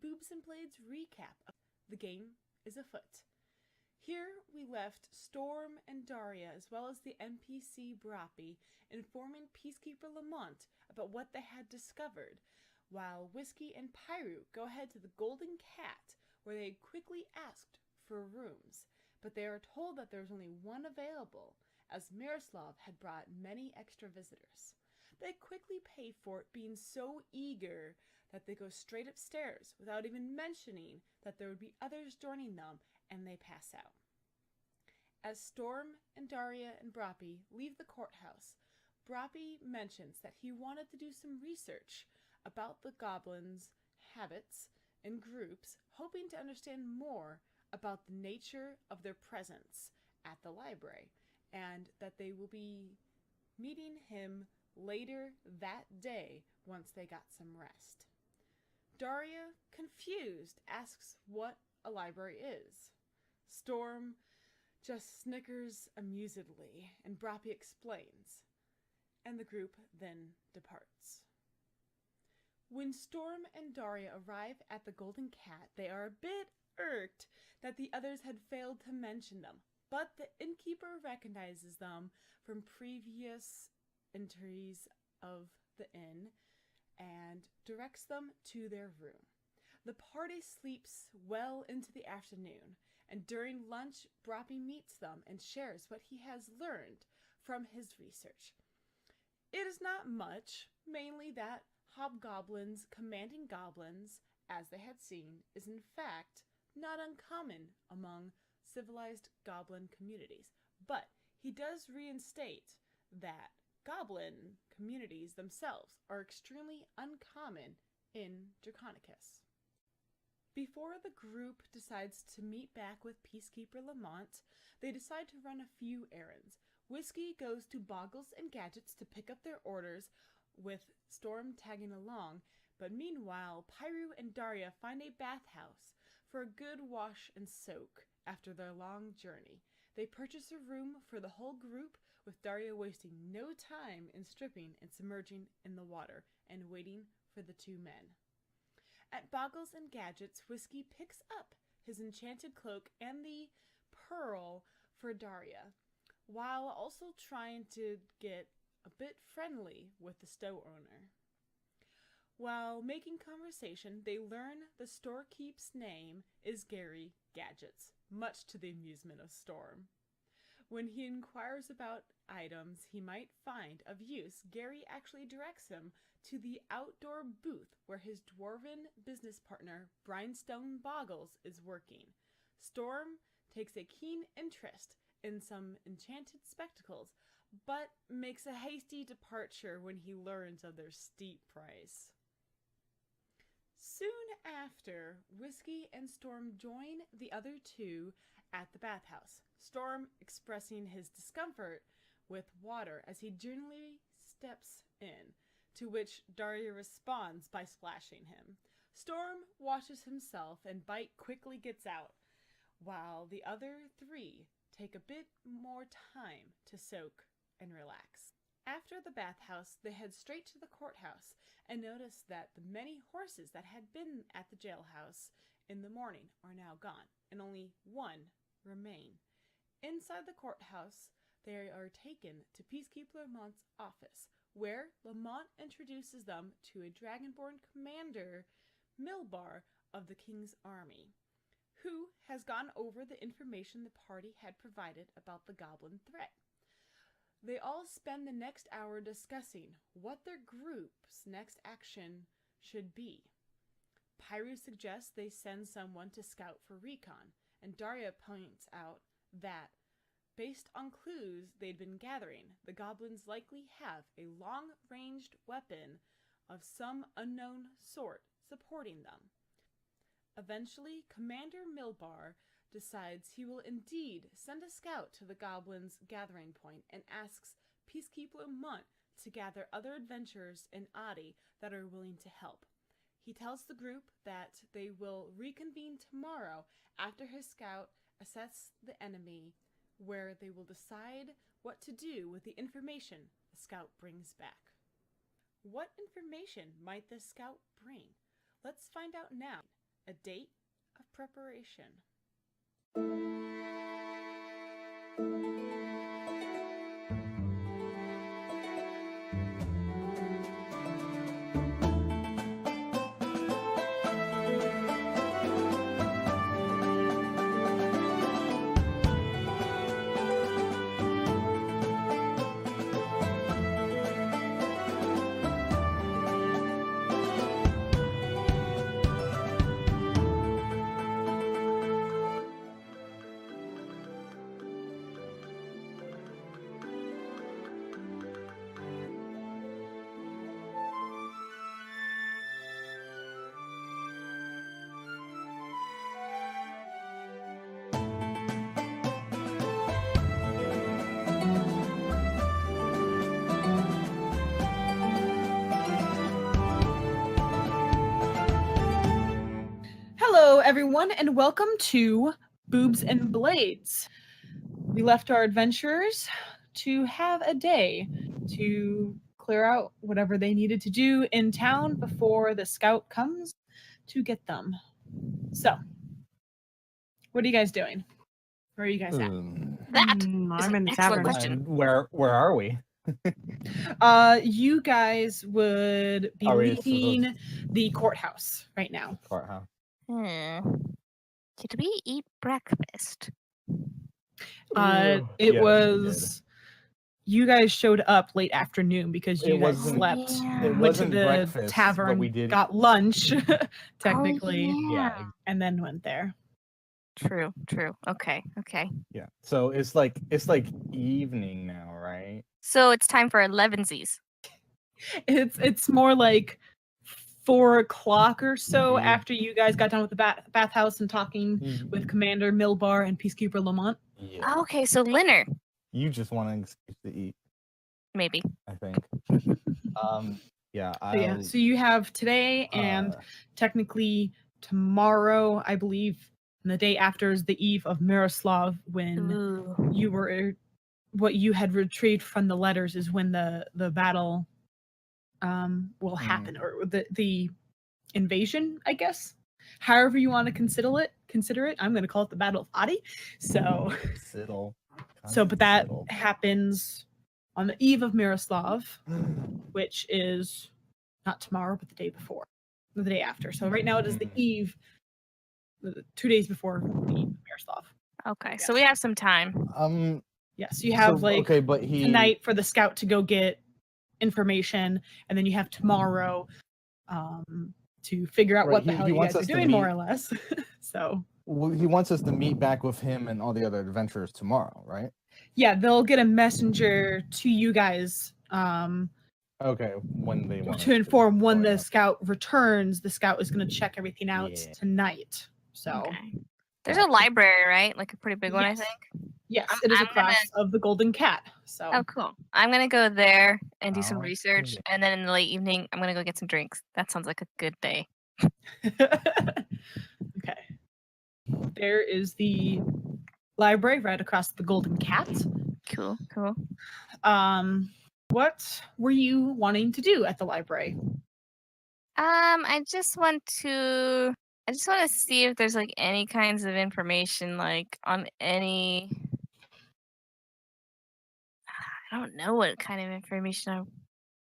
Boobsn'Blades recap. The game is afoot. Here we left Storm and Daria, as well as the NPC Brappy, informing Peacekeeper Lamont about what they had discovered, while Whiskey and Pyru go ahead to the Golden Cat, where they quickly asked for rooms, but they are told that there's only one available, as Miroslav had brought many extra visitors. They quickly pay for it, being so eager that they go straight upstairs without even mentioning that there would be others joining them, and they pass out. As Storm and Daria and Brappy leave the courthouse, Brappy mentions that he wanted to do some research about the goblins' habits and groups, hoping to understand more about the nature of their presence at the library, and that they will be meeting him later that day once they got some rest. Daria, confused, asks what a library is. Storm just snickers amusedly, and Brappy explains, and the group then departs. When Storm and Daria arrive at the Golden Cat, they are a bit irked that the others had failed to mention them, but the innkeeper recognizes them from previous entries of the inn and directs them to their room. The party sleeps well into the afternoon, and during lunch, Brappy meets them and shares what he has learned from his research. It is not much, mainly that hobgoblins commanding goblins, as they had seen, is in fact not uncommon among civilized goblin communities. But he does reinstate that goblin communities themselves are extremely uncommon in Draconicus. Before the group decides to meet back with Peacekeeper Lamont, they decide to run a few errands. Whiskey goes to Boggles and Gadgets to pick up their orders, with Storm tagging along, but meanwhile, Pyru and Daria find a bathhouse for a good wash and soak after their long journey. They purchase a room for the whole group, with Daria wasting no time in stripping and submerging in the water and waiting for the two men. At Boggles and Gadgets, Whiskey picks up his enchanted cloak and the pearl for Daria, while also trying to get a bit friendly with the store owner. While making conversation, they learn the storekeep's name is Gary Gadgets, much to the amusement of Storm. When he inquires about items he might find of use, Gary actually directs him to the outdoor booth where his dwarven business partner, Brinestone Boggles, is working. Storm takes a keen interest in some enchanted spectacles, but makes a hasty departure when he learns of their steep price. Soon after, Whiskey and Storm join the other two at the bathhouse, Storm expressing his discomfort with water as he gingerly steps in, to which Daria responds by splashing him. Storm washes himself and Bite quickly gets out, while the other three take a bit more time to soak and relax. After the bathhouse, they head straight to the courthouse and notice that the many horses that had been at the jailhouse in the morning are now gone, and only one remain. Inside the courthouse, they are taken to Peacekeeper Lamont's office, where Lamont introduces them to a dragonborn Commander Milbar of the King's Army, who has gone over the information the party had provided about the goblin threat. They all spend the next hour discussing what their group's next action should be. Pyru suggests they send someone to scout for recon, and Daria points out that, based on clues they'd been gathering, the goblins likely have a long-ranged weapon of some unknown sort supporting them. Eventually, Commander Milbar decides he will indeed send a scout to the goblins' gathering point and asks Peacekeeper Lamont to gather other adventurers in Adi that are willing to help. He tells the group that they will reconvene tomorrow after his scout assesses the enemy, where they will decide what to do with the information the scout brings back. What information might the scout bring? Let's find out now a date of preparation. Hello, everyone, and welcome to Boobs and Blades. We left our adventurers to have a day to clear out whatever they needed to do in town before the scout comes to get them. So, what are you guys doing? Where are you guys at? That is I'm an in the excellent tavern. question. Where are we? You guys would be Are we leaving the courthouse right now. Courthouse. Did we eat breakfast? It was. You guys showed up late afternoon because you guys slept. Yeah. It Went to wasn't the breakfast, tavern, but we did. got lunch, technically, Oh, yeah. and then went there. True. Okay. Yeah. So it's like evening now, right? So it's time for 11sies. It's more like 4 o'clock or so Mhm. after you guys got done with the bathhouse and talking with Commander Milbar and Peacekeeper Lamont. Yeah. Okay, so dinner, You just want an excuse to eat, maybe. I think. Yeah. Yeah. So you have today and technically tomorrow, I believe, and the day after is the eve of Miroslav, when Ooh. you were what you had retrieved from the letters is when the battle will happen, or the invasion, I guess. However you want to consider it. I'm going to call it the Battle of Adi. So but that happens on the eve of Miroslav, which is not tomorrow, but the day before, the day after. So right now it is the eve, 2 days before the eve of Miroslav. Okay, so we have some time. Yes, you have but tonight for the scout to go get information, and then you have tomorrow to figure out what the hell you guys are doing, more or less. So he wants us to meet back with him and all the other adventurers tomorrow, right? Yeah, they'll get a messenger to you guys. Okay, when they want to inform when the scout returns. The scout is going to check everything out tonight. So Okay. There's a library, right? Like a pretty big one, I think. Yes, it is across of the Golden Cat. So Oh, cool. I'm gonna go there and do some research, and then in the late evening, I'm gonna go get some drinks. That sounds like a good day. Okay. There is the library right across the Golden Cat. Cool. What were you wanting to do at the library? I just want to see if there's like any kinds of information like on any. I don't know what kind of information.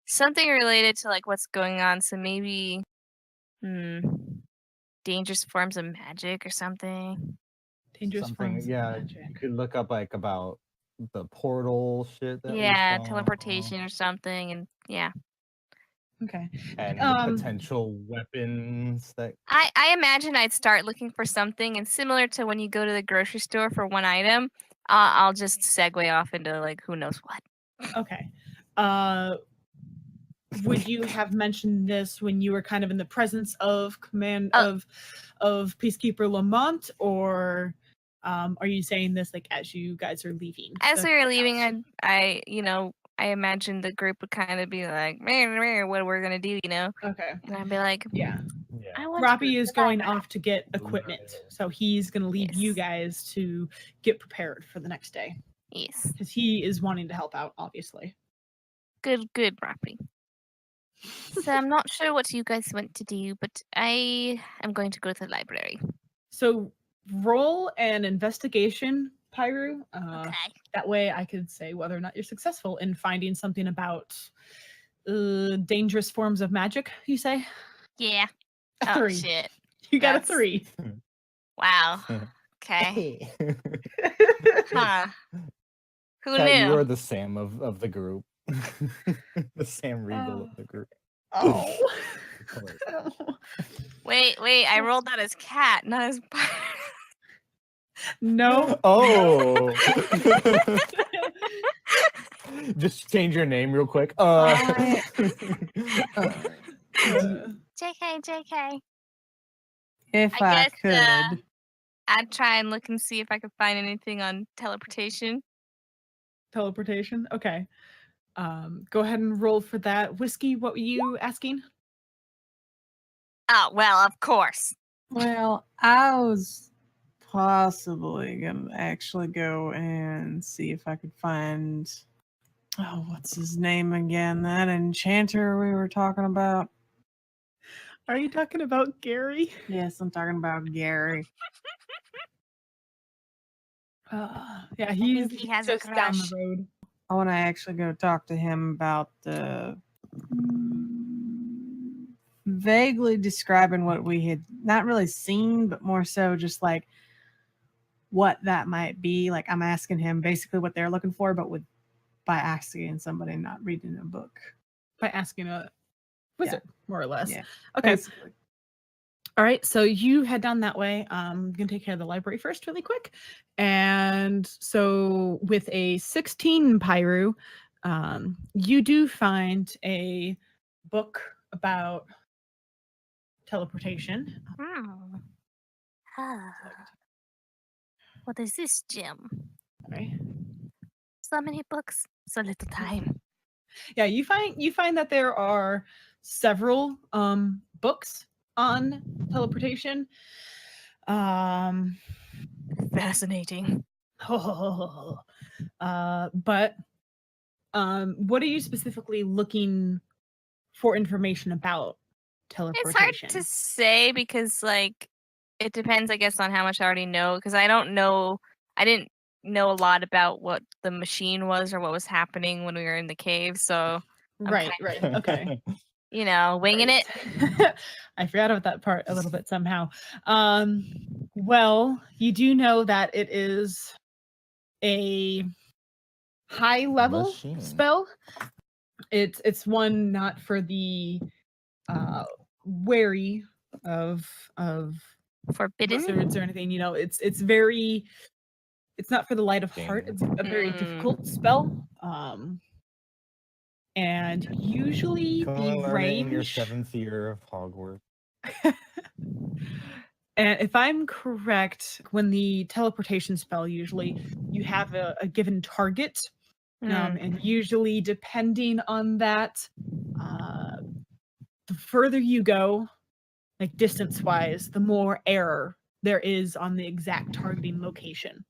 Something related to like what's going on. So maybe, dangerous forms of magic or something. Dangerous forms of magic. You could look up like about the portal shit. Teleportation or something, and Okay. And potential weapons that. I imagine I'd start looking for something, and similar to when you go to the grocery store for one item, I'll just segue off into like who knows what. Okay. Would you have mentioned this when you were kind of in the presence of of Peacekeeper Lamont, or are you saying this like as you guys are leaving? As we were leaving, I imagine the group would kind of be like, what we're gonna do, Okay. And I'd be like, Robbie is going off to get equipment, so he's gonna leave you guys to get prepared for the next day. Yes. Because he is wanting to help out, obviously. Good, Robbie. So I'm not sure what you guys want to do, but I am going to go to the library. So roll an investigation, Pyru. Okay. That way I could say whether or not you're successful in finding something about dangerous forms of magic, you say? Yeah. A Oh 3. shit. You got a That's- 3. Wow. Okay. Huh. Who Kat, you knew? are the Sam of the group. The Sam Riegel of the group. Oh. Wait. I rolled that as cat, not as No. Oh. Just change your name real quick. JK. If I I, guess, could. I'd try and look and see if I could find anything on teleportation. Teleportation. Okay. Go ahead and roll for that. Whiskey, what were you asking? Oh, well, of course. Well, I was possibly gonna actually go and see if I could find. Oh, what's his name again? That enchanter we were talking about. Are you talking about Gary? Yes, I'm talking about Gary. Yeah, he's he has a just down the crush. road. I want to actually go talk to him about the vaguely describing what we had not really seen, but more so just like what that might be. Like I'm asking him basically what they're looking for, but by asking somebody, not reading a book. By asking a wizard, more or less. Yeah. Okay. Basically. All right. So you head down that way. I'm gonna take care of the library first, really quick. And so with a 16 Pyru, you do find a book about teleportation. What is this, Jim? Okay. So many books, so little time. Yeah, you find that there are several books on teleportation. Fascinating. But what are you specifically looking for information about It's teleportation? hard to say because, like, it depends, I guess, on how much I already know. Because I didn't know a lot about what the machine was or what was happening when we were in the cave. So, Right. Okay. Winging it. I forgot about that part a little bit somehow. Well, you do know that it is a high level Machine. spell. It's one not for the wary of Forbidden. wizards or anything. It's not for the light of heart. It's a very difficult spell. And usually You can only the learn it in your range. 7th year of Hogwarts. And if I'm correct, when the teleportation spell, usually you have a given target. And usually, depending on that, the further you go, like distance-wise, the more error there is on the exact targeting location.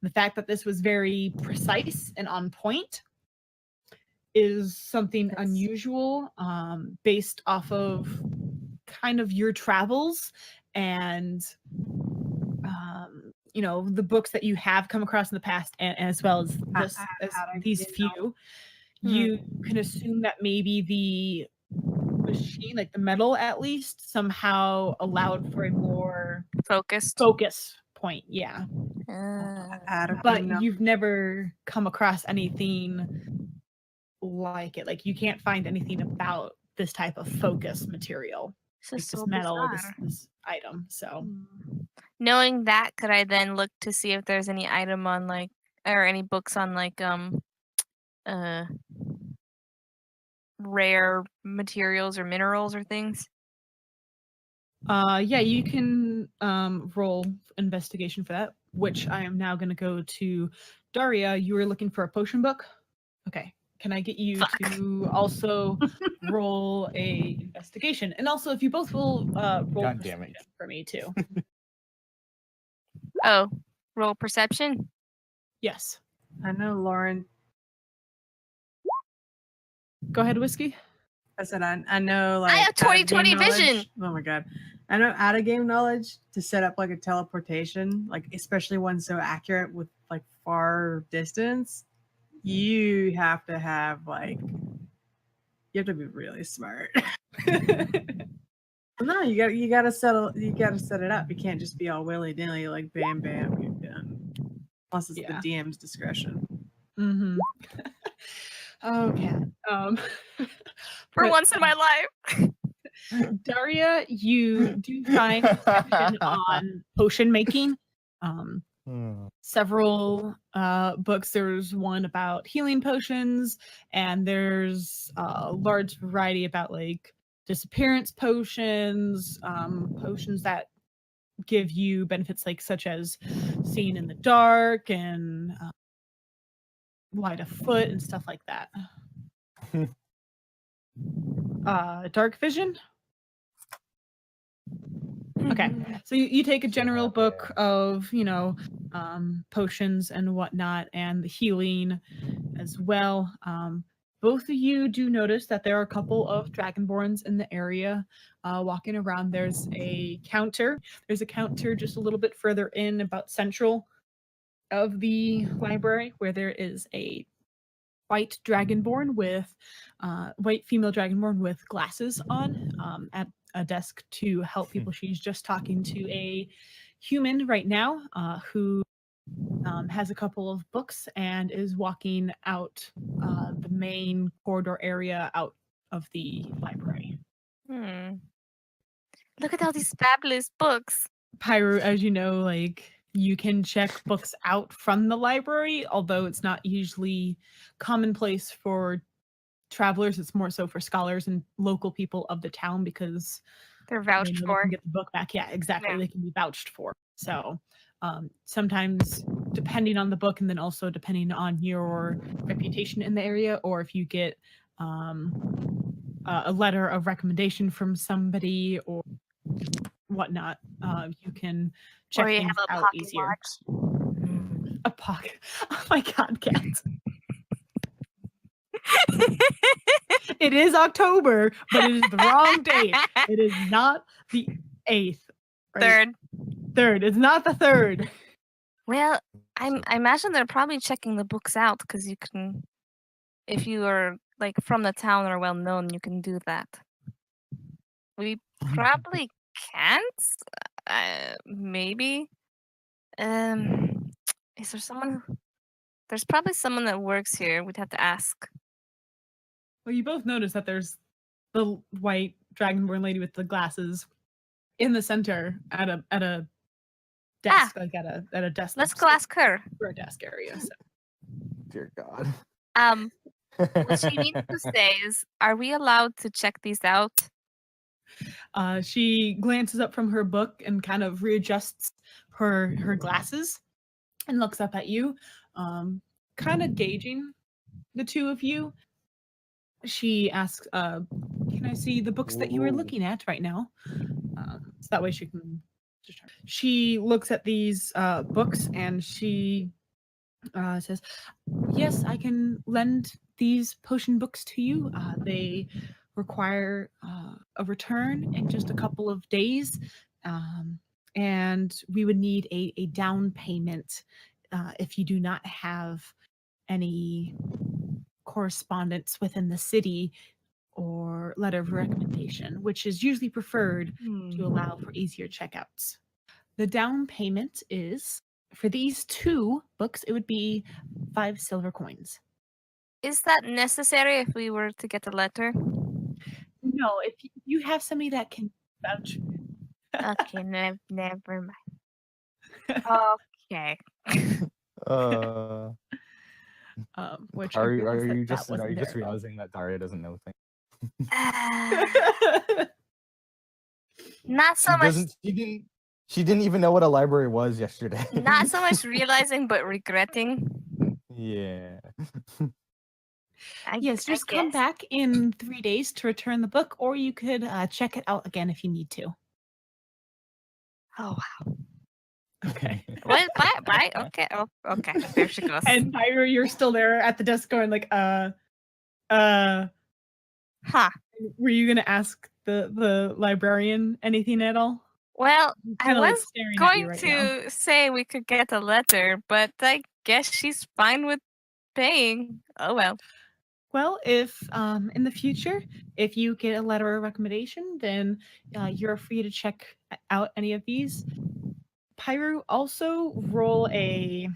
The fact that this was very precise and on point is something unusual, based off of kind of your travels and the books that you have come across in the past, and as well as these few. You can assume that maybe the machine, like the metal at least, somehow allowed for a more Focused. focus point. Yeah. I But know. you've never come across anything like it. Like you can't find anything about this type of focus material, like this metal, this item. So knowing that, could I then look to see if there's any item on or any books on rare materials or minerals or things? yeah, you can roll investigation for that, which I am now going to go to Daria. You were looking for a potion book. Okay. Can I get you to also roll a investigation? And also, if you both will roll God damn it. perception for me too. Oh, roll perception. Yes. I know, Lauren. Go ahead, Whiskey. I said I know like I have out of game 20/20 vision. knowledge- Oh my god. I know out of game knowledge to set up like a teleportation, like especially one so accurate with like far distance, you have to have like you have to be really smart. No, you gotta set it up. You can't just be all willy nilly like bam bam you're done. Plus it's Yeah. the DM's discretion. Mm-hmm. Okay. For but, once in my life. Daria, you do find a section on potion making. Several books. There's one about healing potions, and there's a large variety about like disappearance potions, potions that give you benefits like such as seeing in the dark and light of foot and stuff like that. Dark vision. Okay, so you take a general book of, potions and whatnot, and the healing as well. Both of you do notice that there are a couple of dragonborns in the area walking around. There's a counter. There's a counter just a little bit further in, about central of the library, where there is a white dragonborn with white female dragonborn with glasses on at a desk to help people. She's just talking to a human right now who has a couple of books and is walking out the main corridor area out of the library. Look at all these fabulous books. Pyro, as you know, like you can check books out from the library, although it's not usually commonplace for travelers. It's more so for scholars and local people of the town because They're vouched they for. can get the book back. Yeah, exactly. Yeah. They can be vouched for. So sometimes depending on the book, and then also depending on your reputation in the area, or if you get a letter of recommendation from somebody or whatnot, you can check Or you things have a out pocket easier. watch. A pocket. Oh my god, Kat. It is October, but it is the wrong date. It is not the 8th. Right? Third. It's not the 3rd. Well, I imagine they're probably checking the books out because you can, if you are like from the town or well known, you can do that. We probably can't. Maybe. Is there someone? There's probably someone that works here. We'd have to ask. Well, you both notice that there's the white dragonborn lady with the glasses in the center at a desk, like at a desk. Let's go ask her. For a desk area. So. Dear God. What she needs to say is, are we allowed to check these out? She glances up from her book and kind of readjusts her glasses and looks up at you, kind of gauging the two of you. She asks, can I see the books that you were looking at right now? So that way she can... She looks at these books and she says, yes, I can lend these potion books to you. They require a return in just a couple of days. And we would need a down payment if you do not have any correspondence within the city or letter of recommendation, which is usually preferred to allow for easier checkouts. The down payment is, for these 2 books, it would be 5 silver coins. Is that necessary if we were to get a letter? No, if you have somebody that can vouch. Okay, never mind. Okay. Which Are I realize you that just wasn't there. realizing that Daria doesn't know things? Not so much. She didn't even know what a library was yesterday. Not so much realizing, but regretting. Yeah. Yes, just come back in 3 days to return the book, or you could check it out again if you need to. Oh wow. Okay. Well, bye. Okay. Oh, okay. There she goes. And Pyro, you're still there at the desk going like, Huh. Were you gonna ask the librarian anything at all? Well, He's I kinda, like, was staring at you going right now. to say we could get a letter, but I guess she's fine with paying. Oh well. Well, if in the future, if you get a letter of recommendation, then you're free to check out any of these. Pyro, also roll a.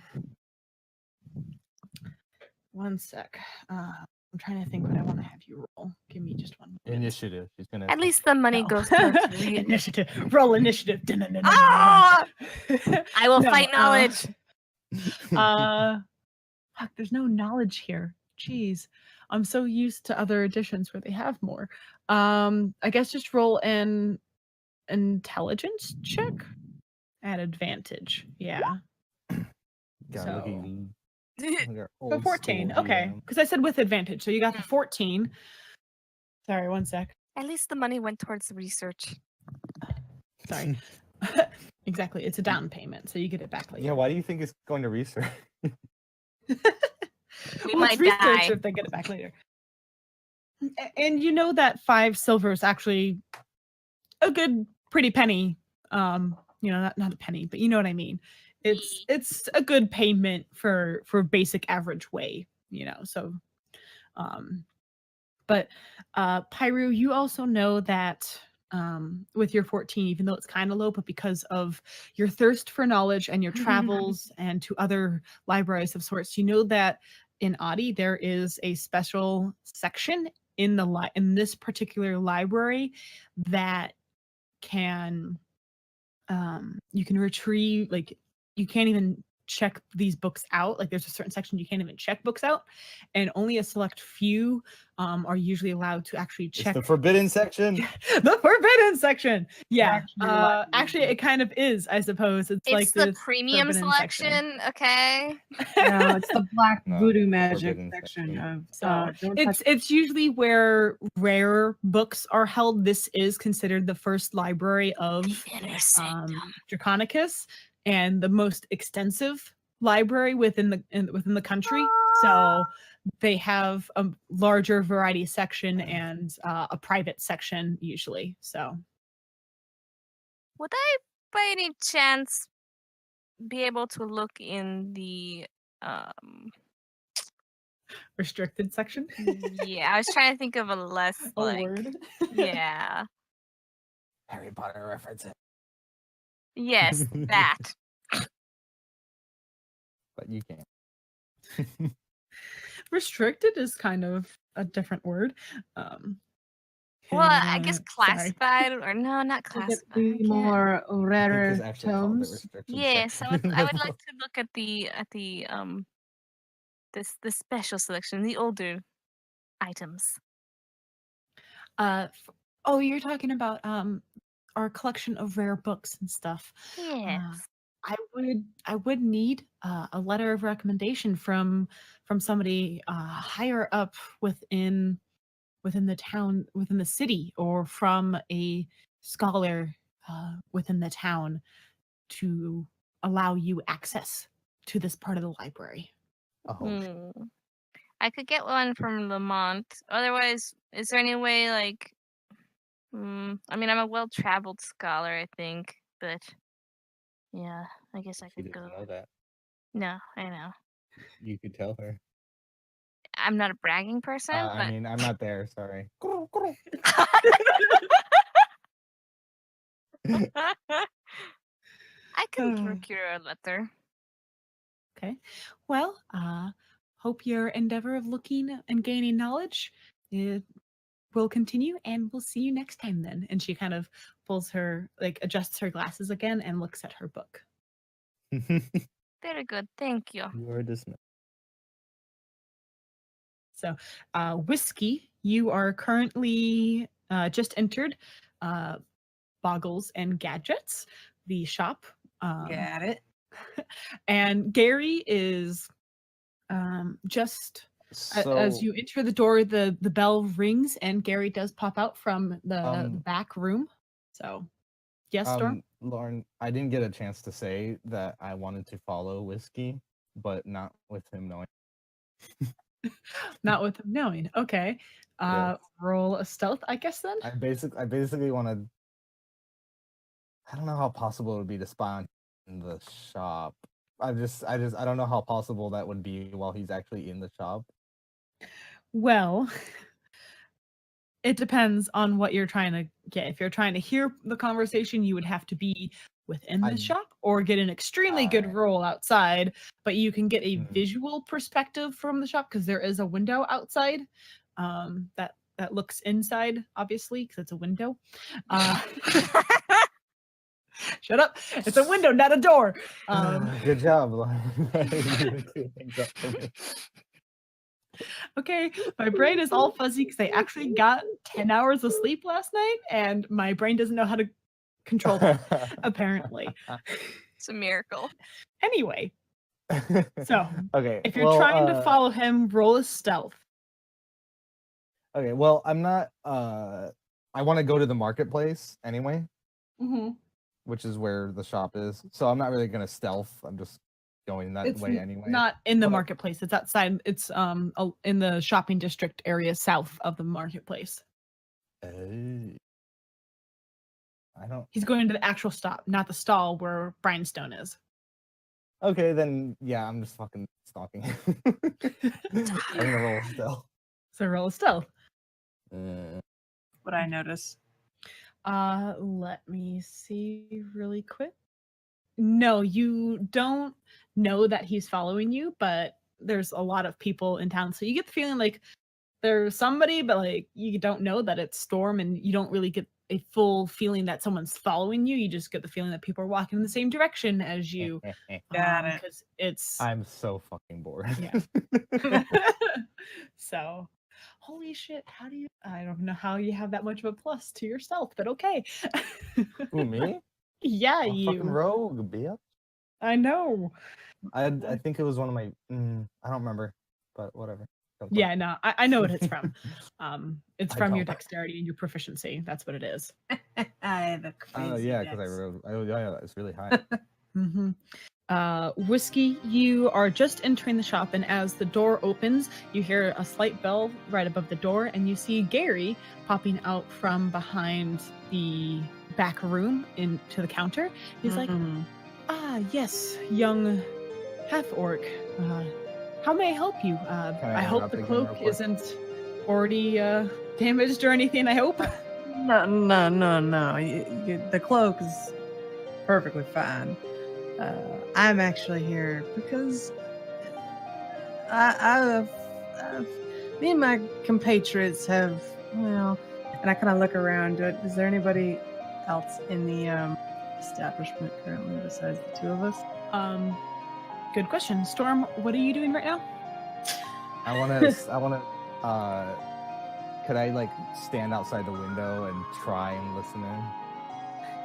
One sec. I'm trying to think what I want to have you roll. Give me just one moment. Initiative. She's gonna. At least the money No. goes towards reading. Initiative. Roll initiative. Ah! I will No, fight knowledge. Fuck, there's no knowledge here. Jeez. I'm so used to other editions where they have more. I guess just roll an intelligence check at advantage. Yeah. God, look at you. You're So old 14. school Okay. GM. Because I said with advantage. So you got the 14. Sorry, one sec. At least the money went towards research. Sorry. Exactly. It's a down payment, so you get it back later. Yeah, why do you think it's going to research? We Well, might it's research die. if they get it back later. And you know that 5 silver is actually a good, pretty penny. Not a penny, but you know what I mean. It's a good payment for basic average way, So, but Pyru, you also know that with your 14, even though it's kind of low, but because of your thirst for knowledge and your travels and to other libraries of sorts, you know that in Adi there is a special section in this particular library that can you can retrieve, like, you can't even check these books out. Like, there's a certain section you can't even check books out, and only a select few are usually allowed to actually It's check the forbidden section. the forbidden section. Yeah. Actually, Actually, it kind of is, I suppose. It's like the this premium forbidden section. selection, okay? No, it's the black No, voodoo magic forbidden section section. of. So Don't it's usually where rare books are held. This is considered the first library of Draconicus and the most extensive library within the country. So they have a larger variety section and a private section usually. So Would I, by any chance, be able to look in the restricted section. yeah, I was trying to think of a less word. yeah. Harry Potter reference it. Yes, that. But you can't. Restricted is kind of a different word. Well, I guess sorry. classified or no, not classified. the more I think rarer it's actually called the tomes. restricted Yes, section. I would like to look at the the special selection, the older items. You're talking about our collection of rare books and stuff. Yes. I would need a letter of recommendation from somebody higher up within the town, within the city, or from a scholar within the town to allow you access to this part of the library. Oh, I could get one from Lamont. Otherwise, is there any way, like, I mean, I'm a well-traveled scholar, I think, but yeah, I guess I she could doesn't go. know that. No, I know. You could tell her. I'm not a bragging person, I but mean, I'm not there. Sorry. I can procure a letter. Okay. Well, hope your endeavor of looking and gaining knowledge will continue, and we'll see you next time then. And she kind of pulls her, like, adjusts her glasses again and looks at her book. Very good, thank you. You are dismissed. So, Whiskey, you are currently just entered Boggles and Gadgets, the shop. Got it. And Gary is just as you enter the door, the bell rings and Gary does pop out from the back room. So, yes, Storm? Lauren, I didn't get a chance to say that I wanted to follow Whiskey, but not with him knowing. Not with him knowing. Okay. Roll a stealth, I guess then. I basically want to. I don't know how possible it would be to spy in the shop. I don't know how possible that would be while he's actually in the shop. Well, it depends on what you're trying to get. If you're trying to hear the conversation, you would have to be within the shop or get an extremely good roll outside, but you can get a visual perspective from the shop because there is a window outside that looks inside, obviously, because it's a window. Shut up. It's a window, not a door. Good job. Okay, my brain is all fuzzy because I actually got 10 hours of sleep last night, and my brain doesn't know how to control that, apparently. It's a miracle. Anyway, so okay, if you're trying to follow him, roll a stealth. Okay, well, I'm not. I want to go to the marketplace anyway, which is where the shop is. So I'm not really gonna stealth. I'm just going that way anyway. Not in the marketplace. It's outside. It's in the shopping district area south of the marketplace. I don't. He's going to the actual stop, not the stall where Bryanstone is. Okay, then yeah, I'm just fucking stalking. I'm gonna roll stealth. So roll a stealth. What I notice. Let me see really quick. No, you don't know that he's following you, but there's a lot of people in town, so you get the feeling like there's somebody, but like you don't know that it's Storm, and you don't really get a full feeling that someone's following you. You just get the feeling that people are walking in the same direction as you. Got it. Because it's. I'm so fucking bored. Yeah. So, holy shit! How do you? I don't know how you have that much of a plus to your stealth, but okay. Who, me? Yeah, I'm you. fucking rogue, bitch. I know. I think it was one of my. I don't remember, but whatever. Yeah, no, I know what it's from. It's from your don't. dexterity and your proficiency. That's what it is. I have a crazy Oh yeah, because I wrote. Oh yeah, it's really high. Whiskey, you are just entering the shop, and as the door opens, you hear a slight bell right above the door, and you see Gary popping out from behind the back room into the counter. He's like, yes, young half-orc. How may I help you? I hope the cloak isn't already damaged or anything, I hope. No. The cloak is perfectly fine. I'm actually here because me and my compatriots have, well, and I kind of look around. Is there anybody else in the establishment currently besides the two of us? Good question. Storm, what are you doing right now? I wanna could I like stand outside the window and try and listen in?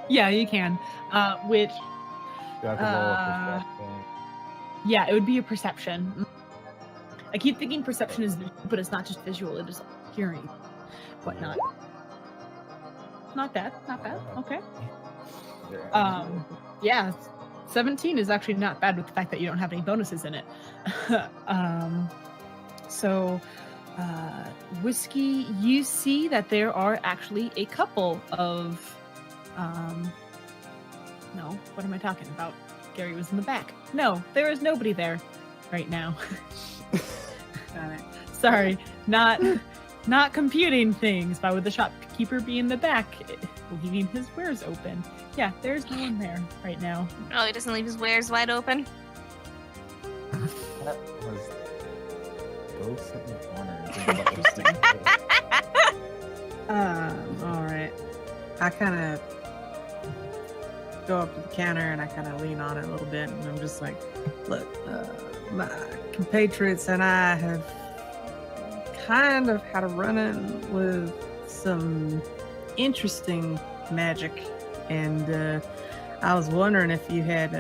Yeah, you can. Which Do I have to roll a perception? yeah, it would be a perception. I keep thinking perception is visual, but it's not just visual, it is hearing, whatnot. Not bad. Okay. Yeah, 17 is actually not bad with the fact that you don't have any bonuses in it. So, Whiskey, you see that there are actually a couple of, no, what am I talking about? Gary was in the back. No, there is nobody there right now. Got it. Sorry, not computing things, but with the shopkeeper being in the back, leaving his wares open. Yeah, there's no one there right now. Oh, he doesn't leave his wares wide open? That was ghosts in the corner. All right. I kind of go up to the counter and I kind of lean on it a little bit, and I'm just like, look, my compatriots and I have kind of had a run-in with some interesting magic, and I was wondering if you had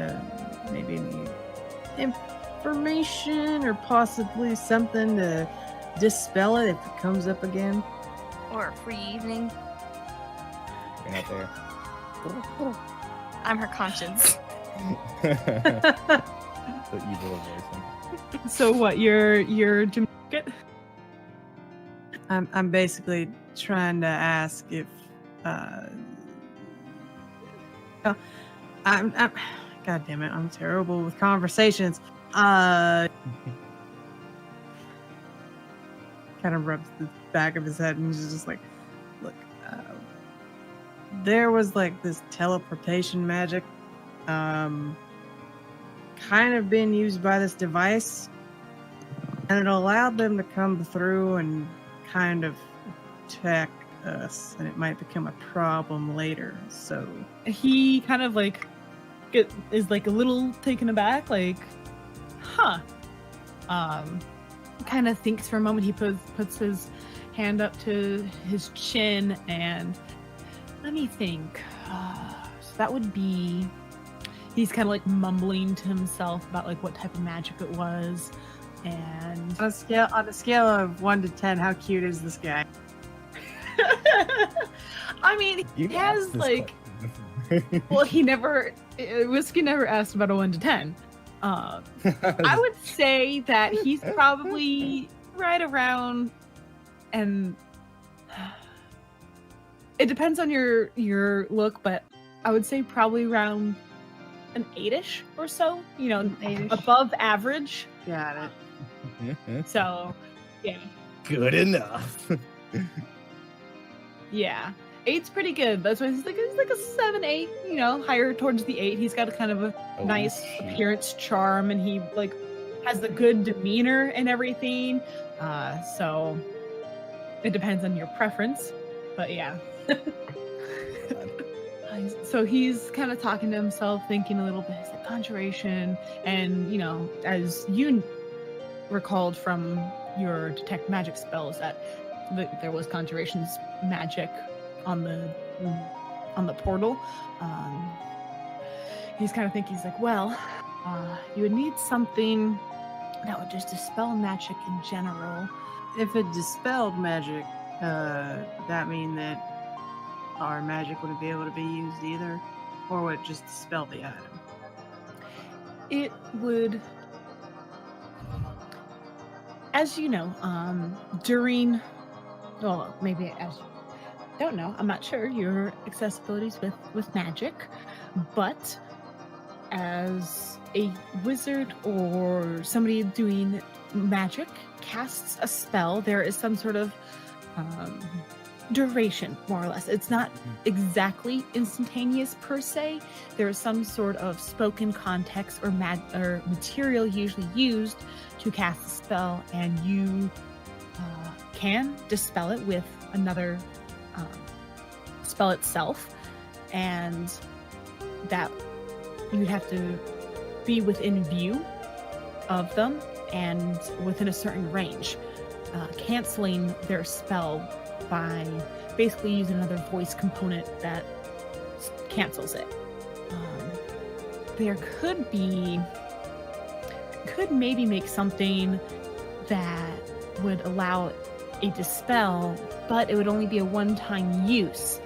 maybe any information or possibly something to dispel it if it comes up again. Or a free evening? You're not there. I'm her conscience. The evil voice. So what? You're I'm basically trying to ask if I'm God damn it, I'm terrible with conversations. Kind of rubs the back of his head and he's just like, look, there was like this teleportation magic kind of being used by this device, and it allowed them to come through and kind of attack us, and it might become a problem later. So He kind of like is like a little taken aback, like, huh. Kind of thinks for a moment. He puts his hand up to his chin and let me think. So that would be. He's kind of like mumbling to himself about like what type of magic it was, and on a scale of 1 to 10, how cute is this guy? I mean, he has like. Well, Whiskey never asked about a 1 to 10. I would say that he's probably right around, and it depends on your look, but I would say probably around an 8-ish or so. You know, 8-ish. Above average. Got it. So, yeah. Good enough. Yeah. 8's pretty good. That's why he's like a 7, 8, you know, higher towards the 8. He's got a kind of a nice appearance charm, and he like has the good demeanor and everything. So it depends on your preference. But yeah. So he's kind of talking to himself, thinking a little bit. He's like, conjuration, and you know, as you recalled from your detect magic spells, that there was conjurations magic on the portal. He's kind of thinking, he's like, well, you would need something that would just dispel magic in general. If it dispelled magic, would that mean that our magic wouldn't be able to be used either? Or would it just dispel the item? It would, as you know, during, well, maybe as you don't know, I'm not sure your accessibilities with magic, but as a wizard or somebody doing magic casts a spell, there is some sort of duration, more or less. It's not exactly instantaneous per se. There is some sort of spoken context or material usually used to cast a spell, and you can dispel it with another spell itself, and that you'd have to be within view of them and within a certain range, canceling their spell by basically using another voice component that cancels it. There could maybe make something that would allow a dispel, but it would only be a one-time use.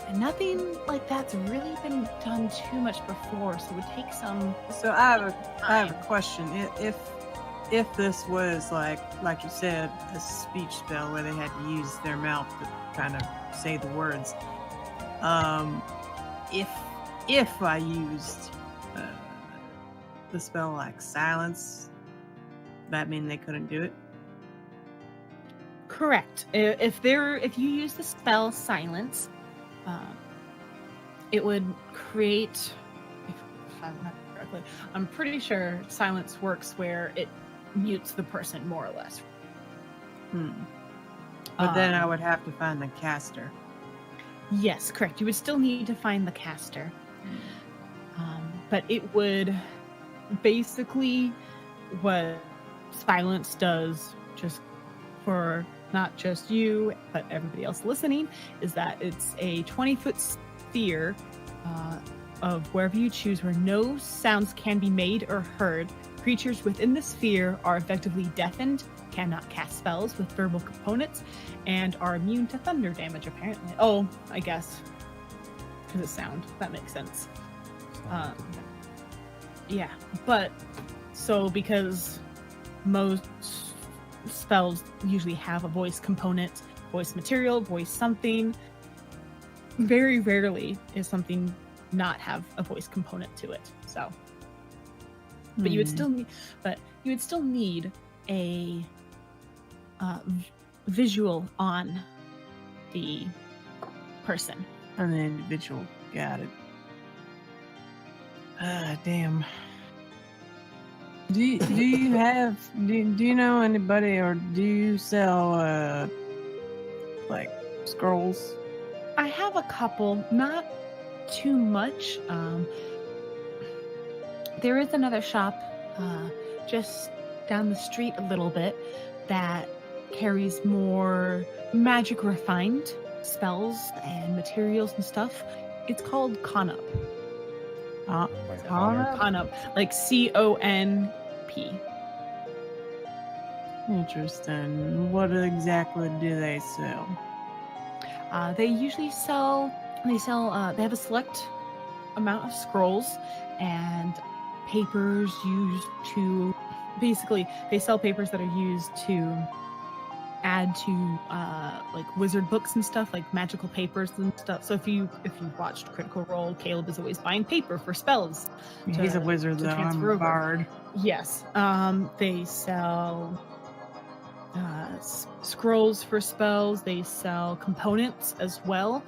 And nothing like that's really been done too much before, so it would take some. So I have a question. If this was like you said, a speech spell where they had to use their mouth to kind of say the words, if I used the spell like silence, that mean they couldn't do it? Correct. If you use the spell silence, it would create. If I remember correctly, I'm pretty sure silence works where it mutes the person more or less. But then I would have to find the caster. Yes, correct. You would still need to find the caster. But it would basically, what silence does, just for not just you, but everybody else listening, is that it's a 20-foot sphere of wherever you choose, where no sounds can be made or heard. Creatures within the sphere are effectively deafened, cannot cast spells with verbal components, and are immune to thunder damage, apparently. Oh, I guess. Because of sound. That makes sense. Yeah, but, so because most spells usually have a voice component, voice material, voice something. Very rarely is something not have a voice component to it. So, but you would still need, a visual on the person. On the individual. Got it. Damn. Do you know anybody, or do you sell like scrolls? I have a couple, not too much. There is another shop just down the street a little bit that carries more magic refined spells and materials and stuff. It's called Conop. Conop, like CONP. Interesting. What exactly do they sell? They usually sell. They have a select amount of scrolls and papers used to. Basically, they sell papers that are used to add to like wizard books and stuff, like magical papers and stuff. So if you watched Critical Role, Caleb is always buying paper for spells. He's a wizard, though. I'm a bard. Yes. They sell scrolls for spells. They sell components as well.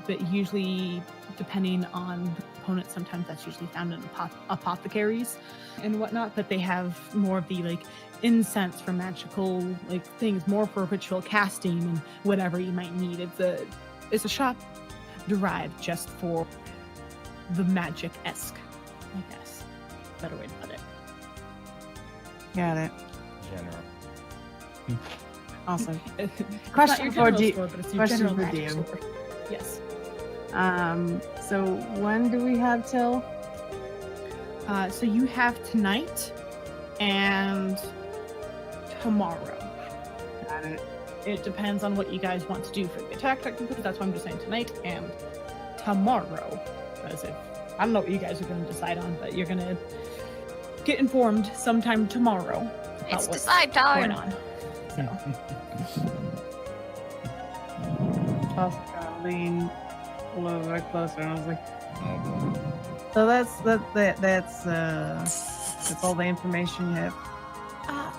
But usually, depending on the component, sometimes that's usually found in apothecaries and whatnot. But they have more of the like incense for magical like things, more for ritual casting and whatever you might need. It's a shop derived just for the magic-esque, I guess. Better way to put it. Got it. General. Awesome. Question for Question for DM. Yes. So when do we have till? So you have tonight and tomorrow. Got it. It depends on what you guys want to do for the attack technically. That's why I'm just saying tonight and tomorrow. Because I don't know what you guys are going to decide on, but you're going to get informed sometime tomorrow. It's decide time. Going on. So. I'll lean a little bit closer, and I was like, so that's all the information you have.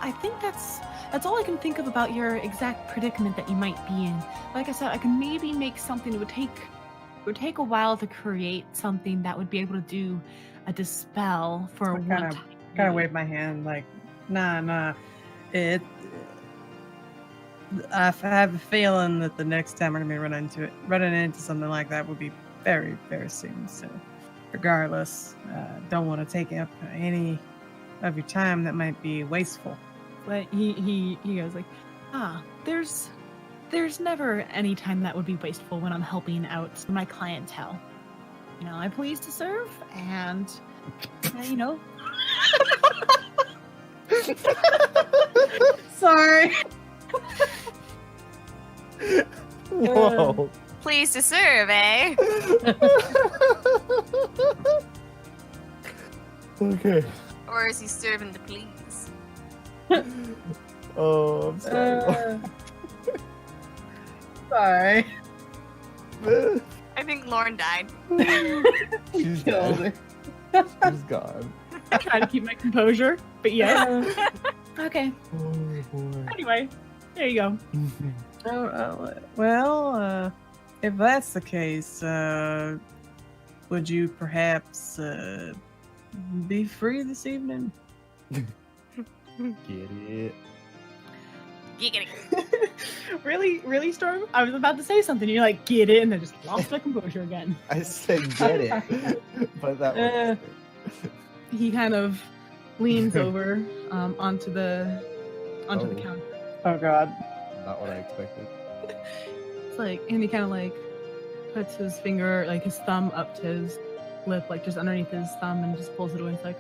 I think that's all I can think of about your exact predicament that you might be in. Like I said, I can maybe make something. It would take a while to create something that would be able to do a dispel for one time. Kind of wave my hand like, nah. I have a feeling that the next time we're gonna be running into something like that would be very, very soon. So, regardless, don't want to take up any of your time that might be wasteful. But he goes like, there's never any time that would be wasteful when I'm helping out my clientele. You know, I'm pleased to serve, and you know. Sorry. Whoa. Pleased to serve, eh? Okay. Or is he serving to please? Oh, I'm sorry. Sorry. I think Lauren died. She's Killed dead. She's gone. I try to keep my composure, but yes. Okay. Oh, boy. Anyway, there you go. Well, if that's the case, would you perhaps be free this evening? Get it. Giggity. Really, Storm? I was about to say something. You're like, get it, and I just lost my composure again. I said get it, but that was He kind of leans over onto the counter. Oh God. not what I expected. It's like, and he kind of like puts his finger, like his thumb up to his lip, like just underneath his thumb, and just pulls it away. It's like,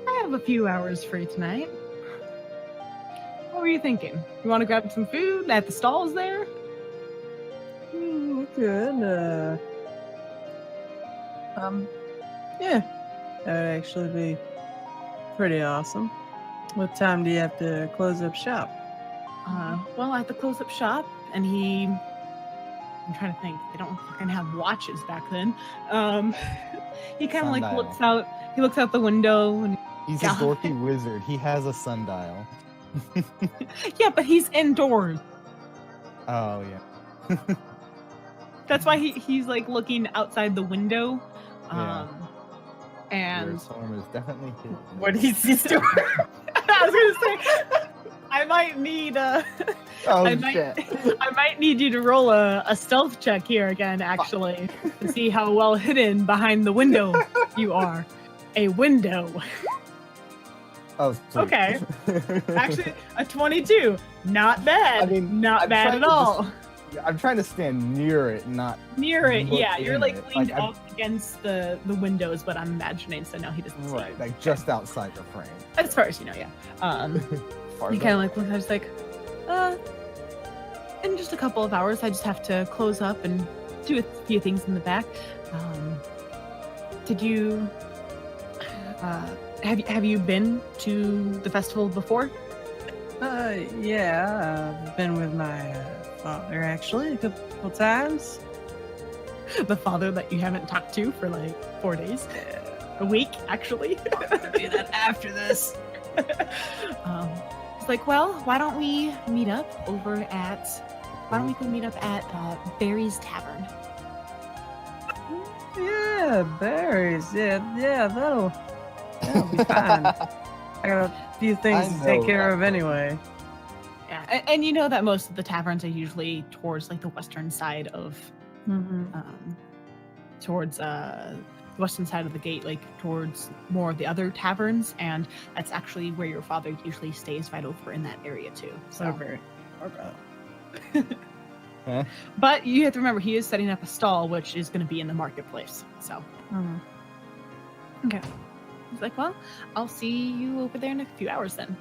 I have a few hours free tonight. What were you thinking? You want to grab some food at the stalls there? Good. Yeah, that would actually be pretty awesome. What time do you have to close up shop? Well, I have to close up shop, and I'm trying to think. They don't fucking have watches back then. He kind of like Sundial. looks out. He looks out the window, and He's a dorky wizard. He has a sundial. yeah, but he's indoors. Oh yeah. That's why he's like looking outside the window. Yeah. Your And storm is definitely hidden. What is this door? I was gonna say, I might need Oh I shit. might need you to roll a stealth check here again, actually, to see how well hidden behind the window you are. A window. Oh, sweet. Okay. Actually, a 22. Not bad. I mean, not I'm bad trying at to all. I'm trying to stand near it, not Near it, look yeah. You're in like it. leaned Like, I'm- up against the windows, but I'm imagining, so no, he doesn't see right, you. like just outside the frame. As far as you know, yeah. Far He as kind of I- like looks. I was like, in just a couple of hours, I just have to close up and do a few things in the back. Did you? Have you been to the festival before? Yeah, I've been with my father actually a couple times. The father that you haven't talked to for like 4 days, a week actually. I'll do that after this. It's like, well, why don't we meet up over at? Why don't we go meet up at Barry's Tavern? Yeah, berries. Yeah, that'll be fine. I got a few things I to take know care that of anyway. Yeah, and you know that most of the taverns are usually towards like the western side of, towards the western side of the gate, like towards more of the other taverns, and that's actually where your father usually stays, right over in that area too. So, Okay. Huh? but you have to remember he is setting up a stall, which is going to be in the marketplace. So, okay. He's like, well, I'll see you over there in a few hours then.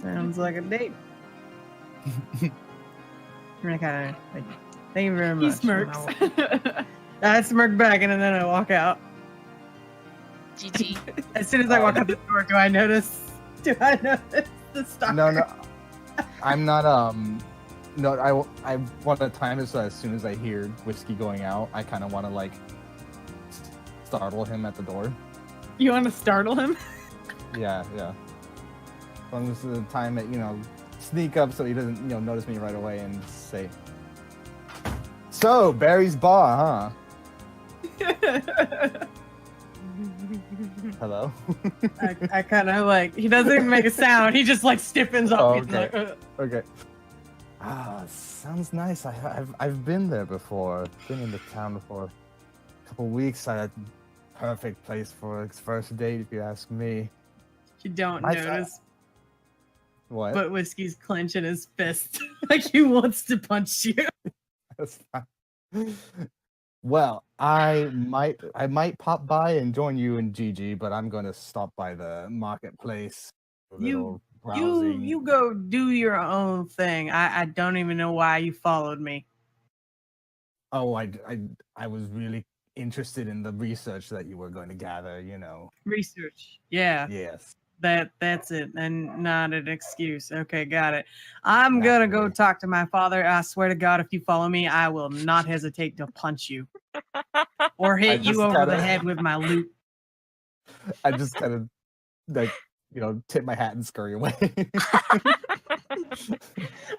Sounds like a date. I kind of like, thank you very much. He smirks. I smirk back and then I walk out. GG. As soon as I walk out the door, do I notice the stalker? No. I'm not. No, I want to time it so as soon as I hear whiskey going out, I kind of want to like startle him at the door. You want to startle him? Yeah. As long as the time that sneak up so he doesn't notice me right away and say, "So Barry's bar, huh?" Hello. I kind of like, he doesn't even make a sound. He just like stiffens up. Oh, He's okay. like, Okay. Sounds nice. I've been there before. Been in the town for a couple weeks. Perfect place for its first date, if you ask me. You don't Nice, notice, What? but Whiskey's clenching his fist like he wants to punch you. That's fine. Well, I might pop by and join you and Gigi, but I'm going to stop by the marketplace. A little browsing. You go do your own thing. I don't even know why you followed me. Oh, I was really interested in the research that you were going to gather. Research. Yeah, Yes. that's it, and not an excuse. Okay, got it. I'm gonna go Naturally. talk to my father. I swear to God, if you follow me, I will not hesitate to punch you or hit you just over the gotta- head with my loot. I just kind of like tip my hat and scurry away.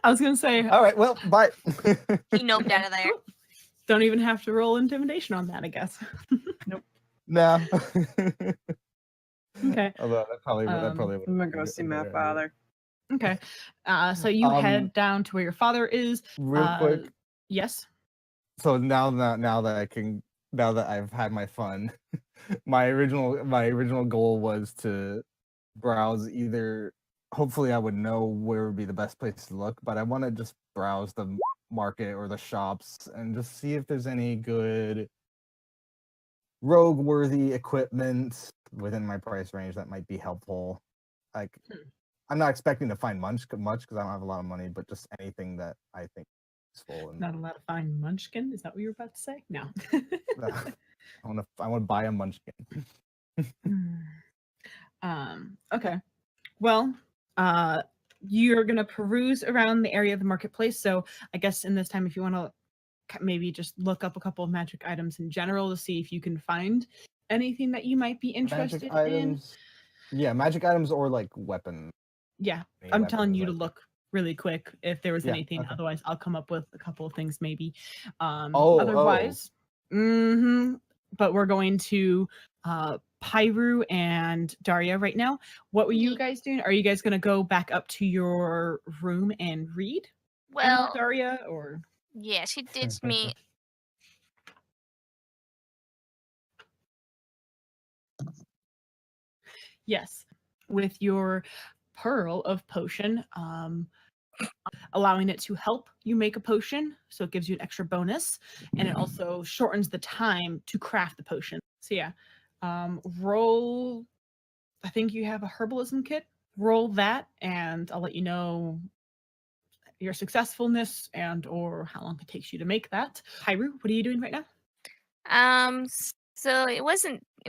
I was gonna say, All right, well, bye. He noped out of there. don't even have to roll intimidation on that, I guess. No. Okay. Although that probably would. I'm gonna go see my father. Okay. So you head Um, down to where your father is. Real quick. Yes. So now that I've had my fun, my original goal was to browse either. Hopefully, I would know where would be the best place to look, but I want to just browse the market or the shops and just see if there's any good rogue-worthy equipment within my price range that might be helpful. Like, I'm not expecting to find much because I don't have a lot of money, but just anything that I think is useful. And Not allowed to find Munchkin. Is that what you were about to say? No. I want to buy a munchkin. Okay. Well, you're gonna peruse around the area of the marketplace. So I guess in this time, if you want to maybe just look up a couple of magic items in general to see if you can find anything that you might be interested Magic in. items. Yeah, magic items or like weapon. Yeah, Any I'm telling weapons, you to like- look really quick if there was Yeah, anything. okay. Otherwise, I'll come up with a couple of things maybe. Oh. But we're going to Pyru and Daria right now. What were you Ye- guys doing? Are you guys going to go back up to your room and read? Well, Daria, or yeah, she ditched me. yes, with your pearl of potion, allowing it to help you make a potion, so it gives you an extra bonus, and it also shortens the time to craft the potion. So yeah, roll. I think you have a herbalism kit. Roll that, and I'll let you know your successfulness and or how long it takes you to make that. Hyru, what are you doing right now? So it was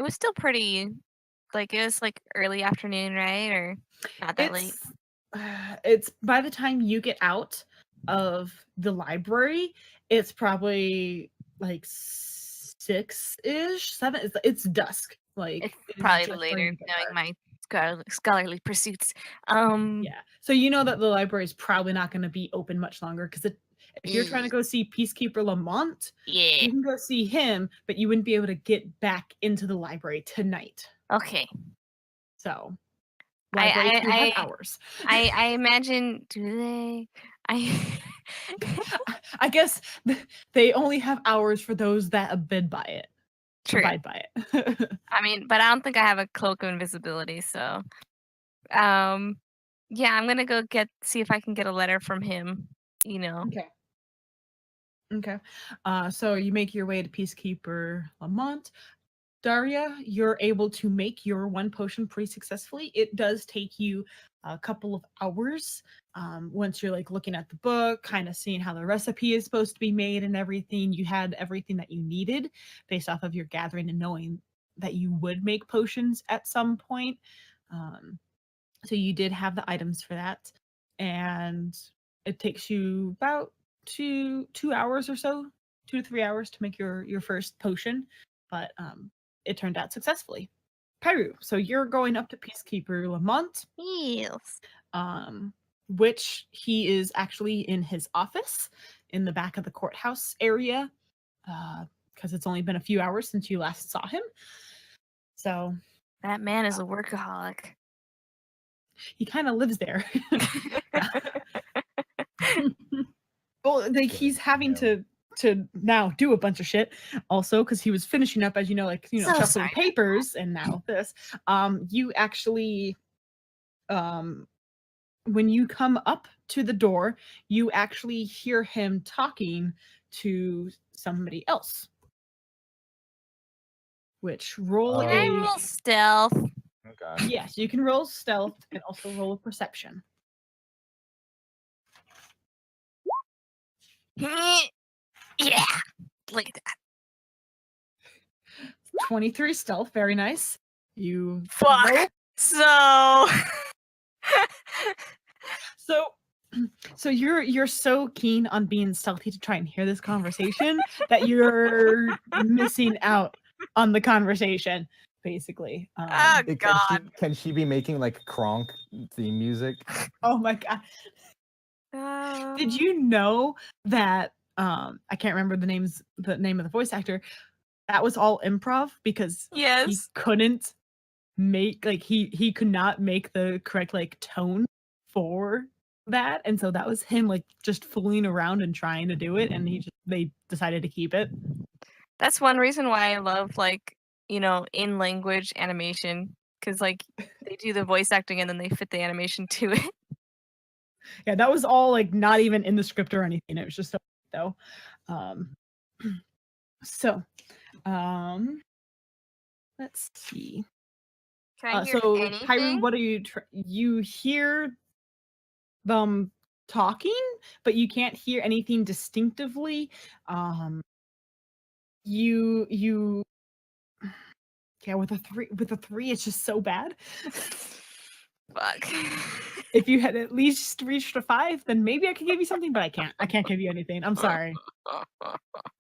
still pretty, like, it was like early afternoon, right? Or not that late? It's by the time you get out of the library, it's probably like 6-ish, 7. It's dusk. Like It's it is probably just later, starting to get knowing dark. my scholarly pursuits. Yeah. So you know that the library is probably not going to be open much longer because if you're trying to Ye- go see Peacekeeper Lamont, yeah. you can go see him, but you wouldn't be able to get back into the library tonight. Okay. So libraries do have hours. I imagine, do they? I guess they only have hours for those that abide by it. True. Abide by it. I mean, but I don't think I have a cloak of invisibility, so yeah, I'm gonna go see if I can get a letter from him. You know. Okay. So you make your way to Peacekeeper Lamont. Daria, you're able to make your one potion pretty successfully. It does take you a couple of hours once you're like looking at the book, kind of seeing how the recipe is supposed to be made and everything. You had everything that you needed based off of your gathering and knowing that you would make potions at some point. So you did have the items for that, and it takes you about 2 hours or so, 2 to 3 hours to make your first potion, but it turned out successfully. Peru, so you're going up to Peacekeeper Lamont, Yes. which he is actually in his office in the back of the courthouse area, because it's only been a few hours since you last saw him. So That man is a workaholic. he kind of lives there. Well, like he's having to now do a bunch of shit also because he was finishing up, as you know, like So shuffling sorry. papers, and now this. You actually, when you come up to the door, you actually hear him talking to somebody else. Which roll Can I roll stealth? Okay. Yes, you can roll stealth and also roll a perception. Yeah. Look at that. 23 stealth, very nice. You Fuck. roll. So So you're so keen on being stealthy to try and hear this conversation that you're missing out on the conversation, basically. Oh God. Can she be making like Kronk theme music? Oh my god! Did you know that? I can't remember the name of the voice actor. That was all improv because he Yes. couldn't make he could not make the correct like tone for that, and so that was him like just fooling around and trying to do it, and they decided to keep it. That's one reason why I love, like, in language animation, because like they do the voice acting and then they fit the animation to it. Yeah, that was all like not even in the script or anything. It was just so though. So let's see. Can I hear So anything? Hyru, what are you hear them talking, but you can't hear anything distinctively. You yeah, with a 3, it's just so bad. Fuck. If you had at least reached a 5, then maybe I could give you something, but I can't. I can't give you anything. I'm sorry.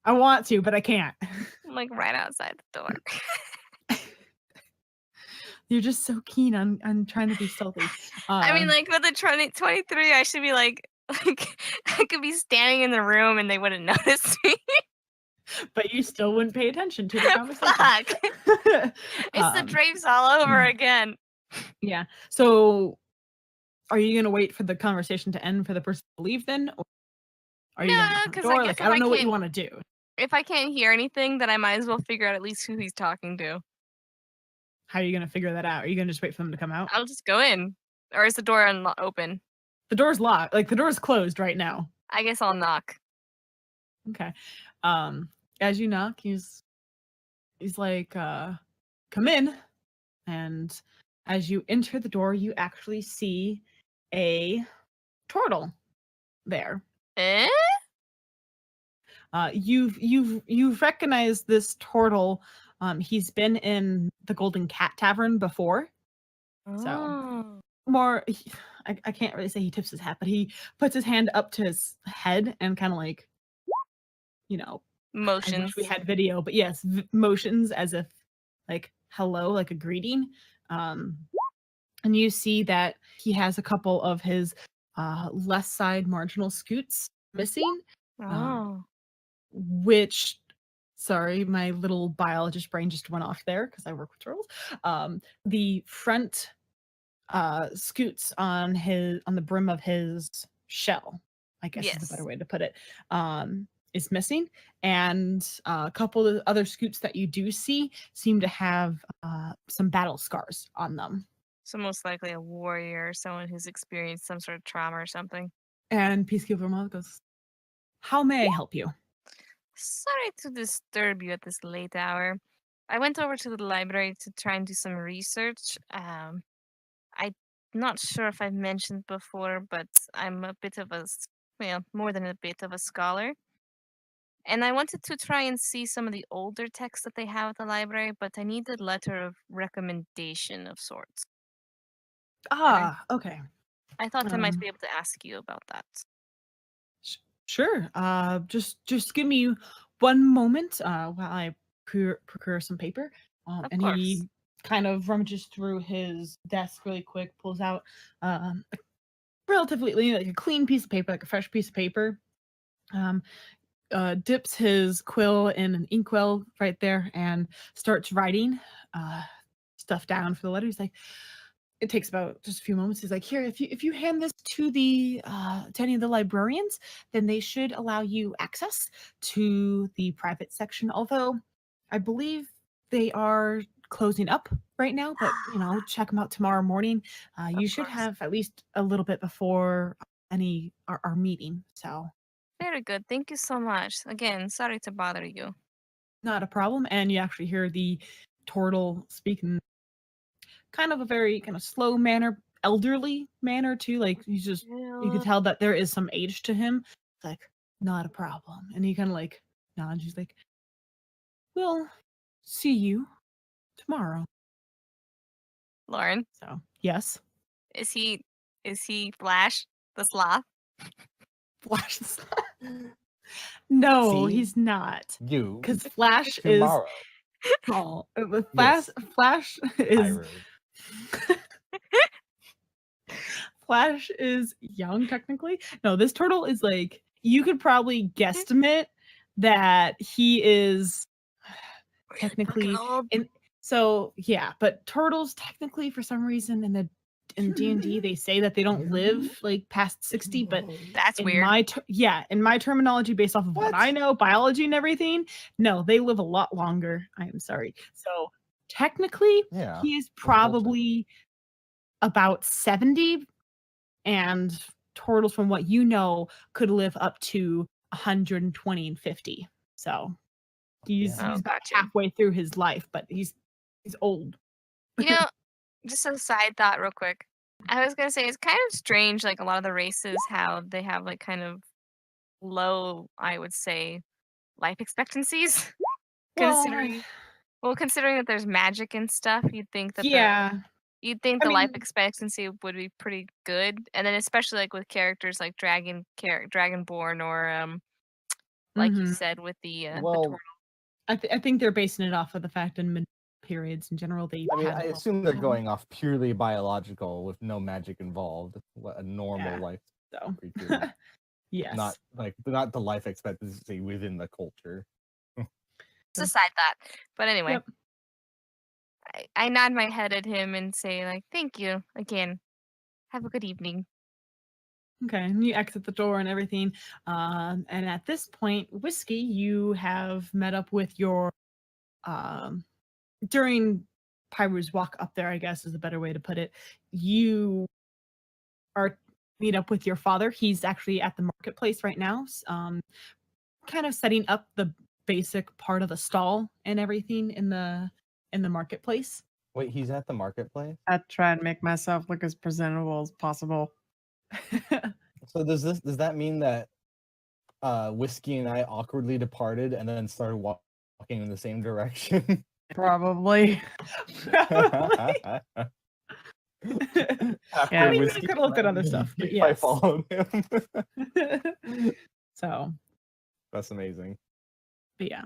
I want to, but I can't. I'm like right outside the door. You're just so keen on trying to be stealthy. I mean, like with the 23, I should be like I could be standing in the room and they wouldn't notice me. but you still wouldn't pay attention to the conversation. Fuck. It's the drapes all over again. Yeah. So, are you gonna wait for the conversation to end for the person to leave then, or are you gonna No, knock on the 'cause door? I Like, guess I don't if I know what you can't- want to do. If I can't hear anything, then I might as well figure out at least who he's talking to. How are you gonna figure that out? Are you gonna just wait for them to come out? I'll just go in. Or is the door open? The door's locked. Like the door's closed right now. I guess I'll knock. Okay. As you knock, he's like, come in. And as you enter the door, you actually see a turtle there. Eh? You've recognized this turtle. He's been in the Golden Cat Tavern before. Oh. More, I can't really say he tips his hat, but he puts his hand up to his head and kind of like, I Motions. wish we had video, but yes, motions as if like hello, like a greeting. And you see that he has a couple of his left side marginal scoots missing. Oh. Which, sorry, my little biologist brain just went off there because I work with turtles. The front scoots on the brim of his shell, I guess is a better way to put it, is missing, and a couple of other scoots that you do see seem to have some battle scars on them. So most likely a warrior, someone who's experienced some sort of trauma or something. And Peacekeeper Mom goes, "How may I help you?" Sorry to disturb you at this late hour. I went over to the library to try and do some research. I'm not sure if I've mentioned before, but I'm a bit of more than a bit of a scholar. And I wanted to try and see some of the older texts that they have at the library, but I need a letter of recommendation of sorts. Okay. I thought I might be able to ask you about that. Sure. Just give me one moment while I procure some paper. And course. he kind of rummages through his desk really quick, pulls out a relatively like a clean piece of paper, like a fresh piece of paper. Dips his quill in an inkwell right there and starts writing stuff down for the letter. He's like, it takes about just a few moments. He's like, here, if you hand this to any of the librarians, then they should allow you access to the private section. Although I believe they are closing up right now, but check them out tomorrow morning. You should have at least a little bit before our meeting. So very good. Thank you so much. Again, sorry to bother you. Not a problem. And you actually hear the turtle speaking kind of a very kind of slow manner, elderly manner too. Like you could tell that there is some age to him. It's like, not a problem. And he kind of like nods. He's like, we'll see you tomorrow. Lauren. So yes. Is he Flash the sloth? Flash the sloth? No, he's not. Because Flash is small. Flash is Flash is young technically. No, this turtle is like, you could probably guesstimate that he is technically but turtles technically for some reason in D&D they say that they don't live like past 60, but that's weird. In my terminology based off of what I know, biology and everything, no, they live a lot longer. I am sorry. So technically he is probably about 70, and turtles from what you know could live up to 120 and 50. So he's about halfway through his life, but he's old. Just a side thought real quick. I was gonna say it's kind of strange, like a lot of the races, how they have like kind of low, I would say, life expectancies. Considering that there's magic and stuff, you'd think that You'd think I the life mean- expectancy would be pretty good, and then especially like with characters like Dragonborn or like you Mhm. said with the Well, turtle. I think they're basing it off of the fact in periods in general they I mean, had I a assume they're long going off purely biological with no magic involved. What a normal Yeah. life so creature, yes. not the life expectancy within the culture. It's a side thought. But anyway, Yep. I nod my head at him and say like, "Thank you again. Have a good evening." Okay, and you exit the door and everything. And at this point, Whiskey, you have met up with your during Pyru's walk up there, I guess is a better way to put it. You are meet up with your father. He's actually at the marketplace right now, kind of setting up the basic part of the stall and everything in the marketplace. Wait, he's at the marketplace? I try and make myself look as presentable as possible. So does that mean that Whiskey and I awkwardly departed and then started walking in the same direction? Probably. Probably. After I mean, Whiskey you could have looked at other left, stuff, but I yes. followed him. So, That's amazing. but yeah.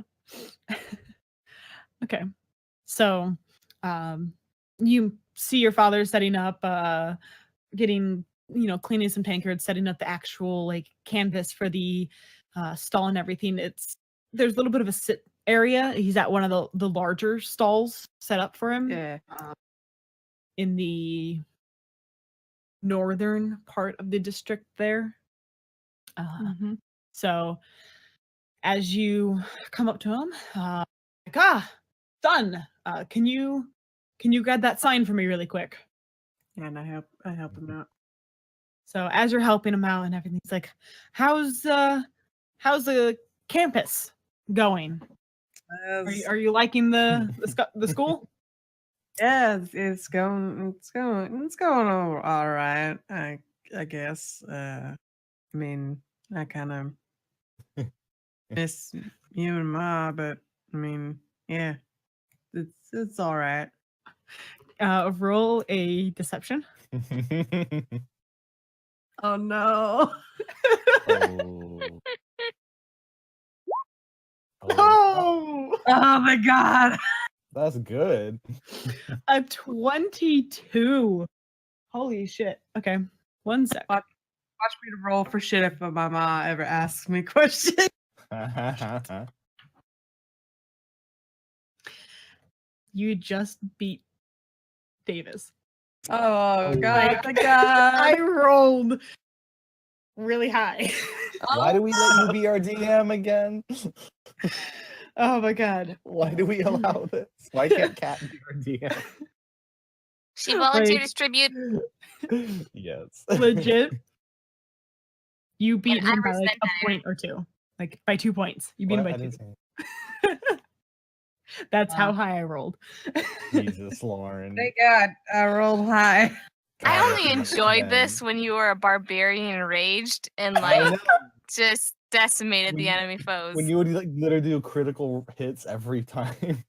Okay. So, you see your father setting up, getting, cleaning some tankards, setting up the actual like canvas for the stall and everything. There's a little bit of a sit area. He's at one of the larger stalls set up for him. Yeah. In the northern part of the district there. So as you come up to him, like, son, can you grab that sign for me really quick? And I help him out. So as you're helping him out and everything, he's like, how's the campus going? Are you liking the school? Yeah, it's going all right. I guess. I mean, I kind of miss you and Ma, but I mean, yeah, it's all right. Roll a deception. Oh no! Oh. Oh, Oh my god! That's good. a 22. Holy shit. Okay, 1 sec. Watch me to roll for shit if my ma ever asks me questions. You just beat Davis. Oh god! Like, Thank God! I rolled really high. Why do we let you be our DM again? Oh my god. Why do we allow this? Why can't Kat be our DM? She volunteered Like- to tribute. Yes. Legit. You beat And I him by like resent a that. point or two. Like by 2 points. You beat him What? by I 2. didn't say. That's how Wow. high I rolled. Jesus, Lauren. Thank God I rolled high. I God, only that's enjoyed bad. this when you were a barbarian enraged and I like know. just decimated the When- enemy foes. When you would like literally do critical hits every time.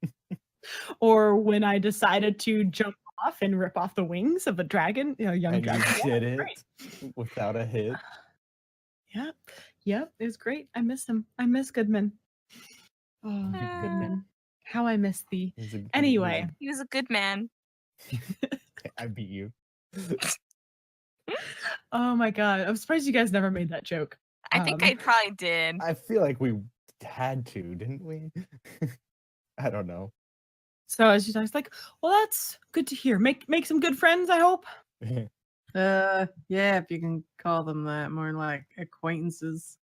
Or when I decided to jump off and rip off the wings of a dragon, young And dragon. you Yeah, did it great. without a hit. Yep, it was great. I miss him. I miss Goodman. Oh, Goodman. How I miss thee. He's a- Anyway, He was a good man. I beat you. oh my god. I'm surprised you guys never made that joke. I think I probably did. I feel like we had to, didn't we? I don't know. So as you guys like, well, that's good to hear. Make some good friends, I hope. Yeah, if you can call them that, more like acquaintances.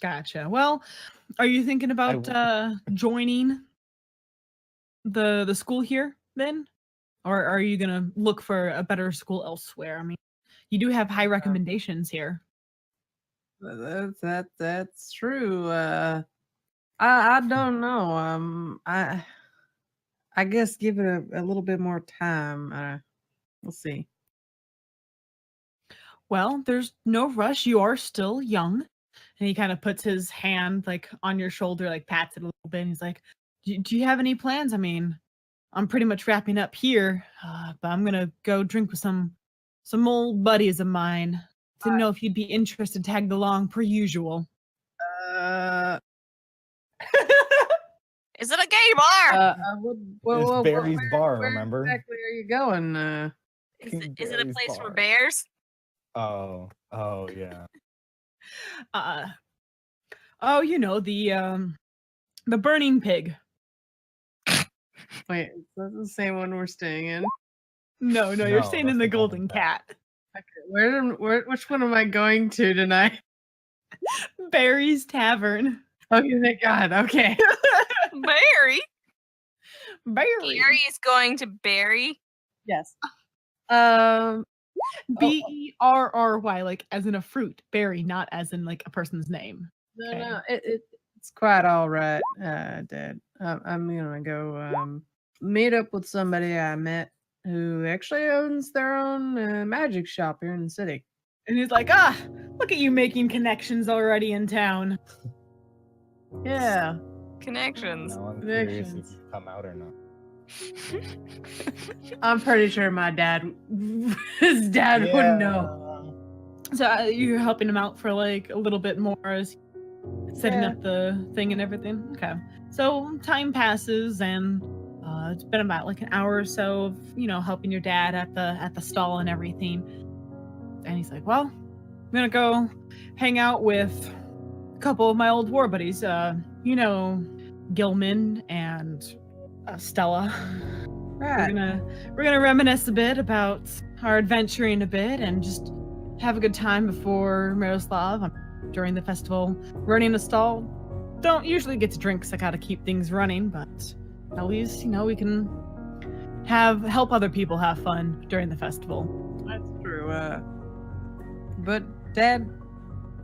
Gotcha. Well, are you thinking about joining the school here then? Or are you gonna look for a better school elsewhere? I mean, you do have high recommendations here. That's true. I don't know. I guess give it a little bit more time. We'll see. Well, there's no rush. You are still young. And he kind of puts his hand like on your shoulder, like pats it a little bit. And he's like, do you have any plans? I mean, I'm pretty much wrapping up here, but I'm gonna go drink with some old buddies of mine. Didn't know if you'd be interested to tag along per usual. Is it a gay bar? It's Barry's bar, where remember? exactly are you going? Is it a Barry's place for bar. bears? Oh, yeah. Oh, you know, the burning pig. Wait, is that the same one we're staying in? No, No, you're staying in that's the the Golden Golden Cat. Okay, which one am I going to tonight? Barry's Tavern. Okay, thank God. Okay. Barry? Barry. Gary is going to Barry? Yes. Berry, like as in a fruit. Berry, not as in like a person's name. No, Okay. no, it's quite all right, Dad. I'm gonna go meet up with somebody I met who actually owns their own magic shop here in the city. And he's like, look at you making connections already in town. Yeah. Connections. Now I'm curious if Connections. you come out or not. I'm pretty sure my dad, his dad wouldn't know. So you're helping him out for like a little bit more as setting Yeah. up the thing and everything. Okay. So time passes and it's been about like an hour or so of, helping your dad at the stall and everything. And he's like, well, I'm gonna go hang out with a couple of my old war buddies. Gilman and Stella. Right. We're gonna reminisce a bit about our adventuring a bit and just have a good time before Miroslav. During the festival, running a stall. Don't usually get to drink, so I gotta keep things running, but at least, we can help other people have fun during the festival. That's true. But Dad,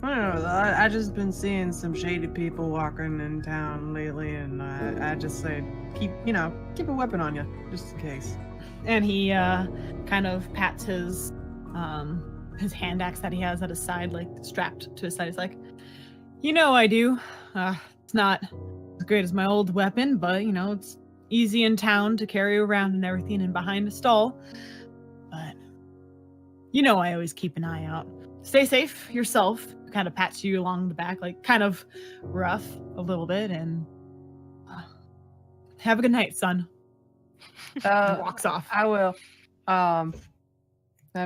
I don't know. I just been seeing some shady people walking in town lately, and I just say keep a weapon on you just in case. And he kind of pats his hand axe that he has at his side, like strapped to his side. He's like, I do. It's not as great as my old weapon, but it's easy in town to carry around and everything and behind a stall. But I always keep an eye out. Stay safe yourself. Kind of pats you along the back, like kind of rough a little bit, and have a good night, son. Walks off. I will. Have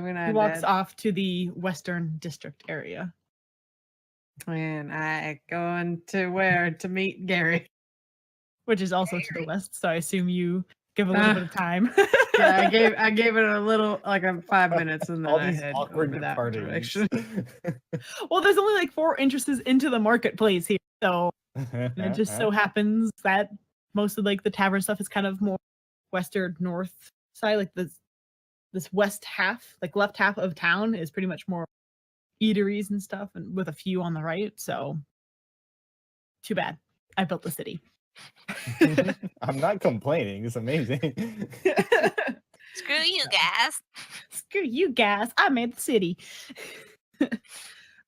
a good night, He walks Dad. off to the Western District area. And I going to where to meet Gary. Which is also to the west, so I assume you give a little bit of time. Yeah, I gave it a little, like 5 minutes, and then All I these head awkward over that departings. direction. Well, there's only like 4 entrances into the marketplace here, so it just so happens that most of like the tavern stuff is kind of more western north side, like this west half, like left half of town is pretty much more eateries and stuff, and with a few on the right. So too bad. I built the city. I'm not complaining. It's amazing. Screw you guys. Screw you guys. I made the city.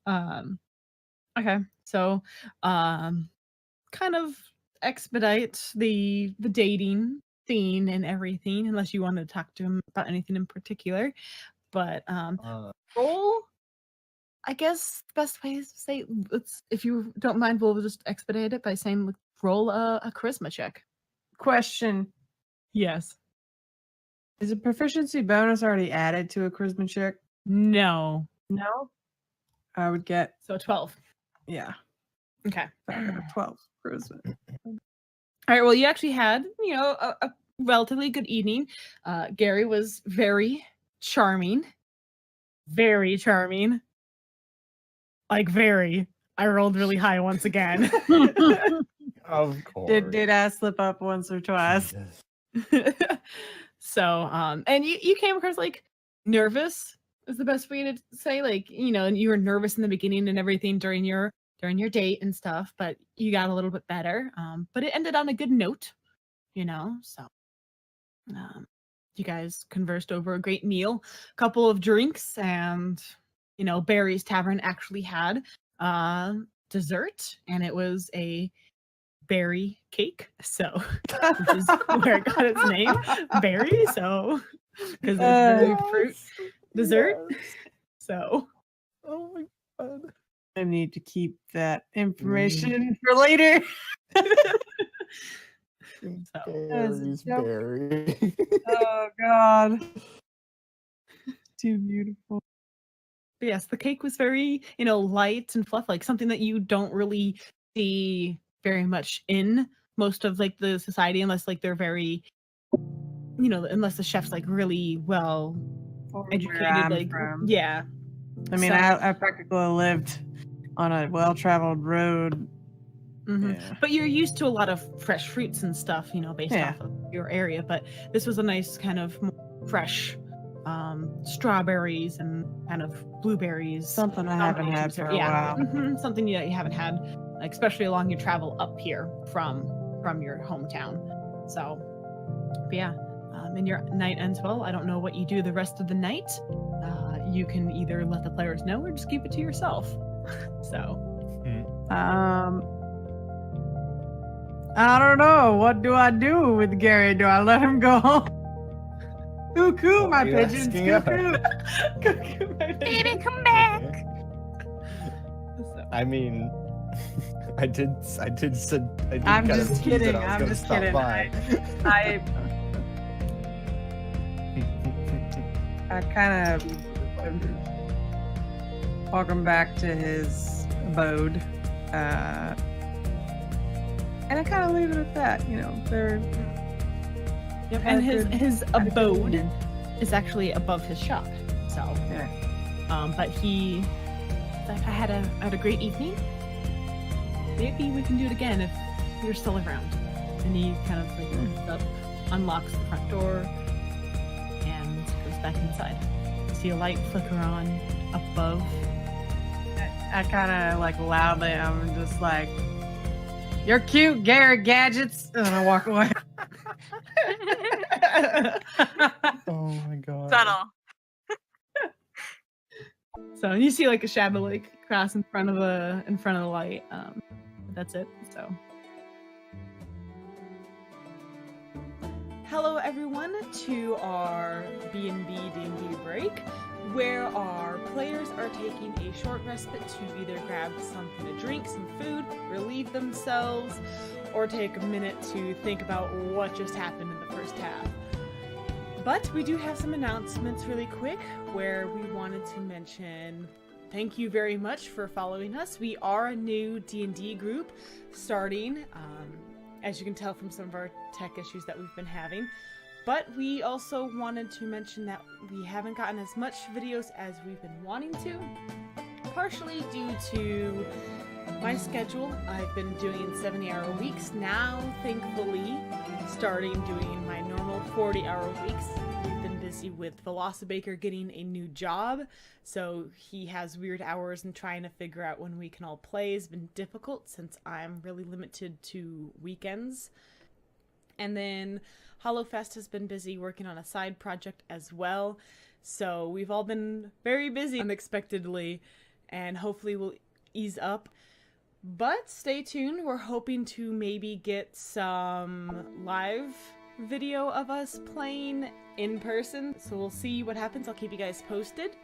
Okay. So kind of expedite the dating scene and everything, unless you want to talk to him about anything in particular. But roll, I guess the best way is to say, if you don't mind, we'll just expedite it by saying roll a charisma check. Question: Yes. Is a proficiency bonus already added to a charisma check? No. No. I would get, So 12. yeah, Okay. 12 charisma. All right. Well, you actually had, a relatively good evening. Gary was very charming. Very charming. Like very. I rolled really high once again. Of course. Did I slip up once or twice? Jesus. So, and you came across like nervous is the best way to say, like, and you were nervous in the beginning and everything during your date and stuff, but you got a little bit better. But it ended on a good note, so you guys conversed over a great meal, couple of drinks, and Barry's Tavern actually had dessert, and it was a berry cake, so which is where it got its name, berry. So because it's berry fruit dessert. Yes. So Oh my god. I need to keep that information for later. Berries, berry. Oh God. Too beautiful. but yes, the cake was very, light and fluff, like something that you don't really see very much in most of like the society, unless like they're very, unless the chef's like really well educated. Like, yeah. I mean, So- I practically lived on a well-traveled road. Mhm. Yeah. But you're used to a lot of fresh fruits and stuff, based Yeah. off of your area. But this was a nice kind of more fresh strawberries and kind of blueberries. Something I haven't had for a while. Something that you haven't had, like, especially along your travel up here from your hometown. So, but yeah, and your night ends well. I don't know what you do the rest of the night. You can either let the players know or just keep it to yourself. So. I don't know. What do I do with Gary? Do I let him go home? Cuckoo, my What are you pigeons. asking us? Cuckoo, my Baby, pigeon. come back. So- I mean, I did I'm kind just of tease kidding. that I was I'm gonna just stop kidding. by. I kind of walk him back to his abode. And I kind of leave it at that. They're Yep, and his had a good abode evening. is actually above his shop. So, Yeah. but he's like, I had a great evening. Maybe we can do it again if you're still around. And he kind of like opens up, unlocks the front door, and goes back inside. You see a light flicker on above. I kind of like loudly, I'm just like, "You're cute, Gary Gadgets," and I walk away. Oh my god. Subtle. So you see like a shadow like cross in front of the light. That's it. So. Hello everyone to our B&B D&D break, where our players are taking a short respite to either grab something to drink, some food, relieve themselves, or take a minute to think about what just happened in the first half. But we do have some announcements really quick where we wanted to mention thank you very much for following us. We are a new D&D group starting, as you can tell from some of our tech issues that we've been having. But we also wanted to mention that we haven't gotten as much videos as we've been wanting to, partially due to my schedule. I've been doing 70-hour weeks now, thankfully, starting doing my normal 40-hour weeks. We've been busy with Velocibaker getting a new job, so he has weird hours, and trying to figure out when we can all play has been difficult since I'm really limited to weekends. And then HoloFest has been busy working on a side project as well, so we've all been very busy unexpectedly, and hopefully we'll ease up. But stay tuned, we're hoping to maybe get some live video of us playing in person, so we'll see what happens. I'll keep you guys posted.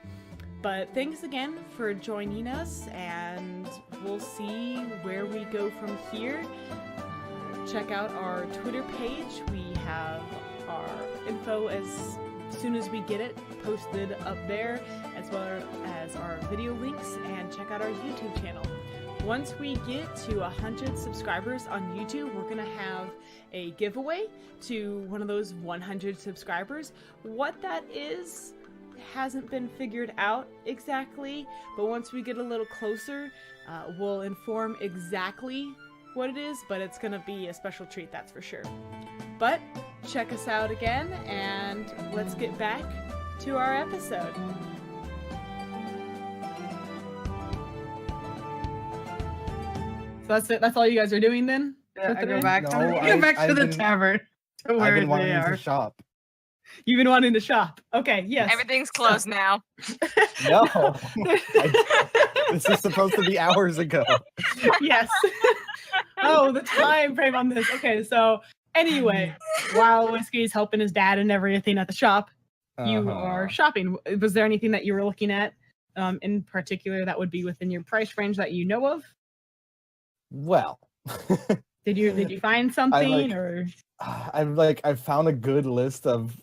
But thanks again for joining us, and we'll see where we go from here. Check out our Twitter page. We have our info as soon as we get it posted up there, as well as our video links, and check out our YouTube channel. Once we get to 100 subscribers on YouTube, we're going to have a giveaway to one of those 100 subscribers. What that is hasn't been figured out exactly, but once we get a little closer, we'll inform exactly what it is, but it's going to be a special treat, that's for sure. But check us out again, and let's get back to our episode. So that's it. That's all you guys are doing then? Yeah, I go today? back No, to I've the been- tavern to I've where been they wanting are. to shop. You've been wanting to shop. Okay, yes. Everything's closed now. No. This is supposed to be hours ago. Yes. Oh, the time frame on this. Okay, so anyway, while Whiskey's helping his dad and everything at the shop, you are shopping. Was there anything that you were looking at in particular that would be within your price range that you know of? Well, did you find something or? I've found a good list of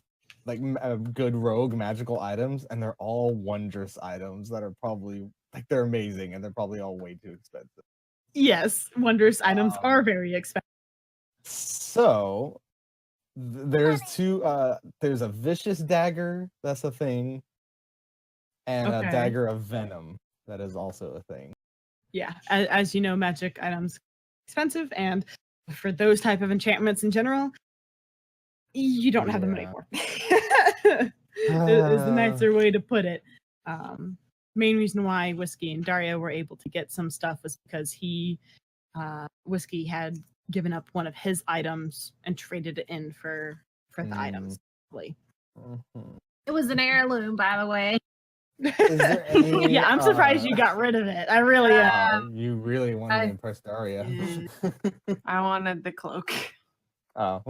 good rogue magical items, and they're all wondrous items that are probably they're amazing, and they're probably all way too expensive. Yes, wondrous items are very expensive. So there's there's a vicious dagger, that's a thing, and a dagger of venom, that is also a thing. Yeah, as you know, magic items expensive, and for those type of enchantments in general, you don't have the money for. Is the nicer way to put it. Main reason why Whiskey and Daria were able to get some stuff was because Whiskey had given up one of his items and traded it in for the items. It was an heirloom, by the way. Is there any, yeah, I'm surprised you got rid of it. I really am. You really wanted to impress Daria. I wanted the cloak. Oh.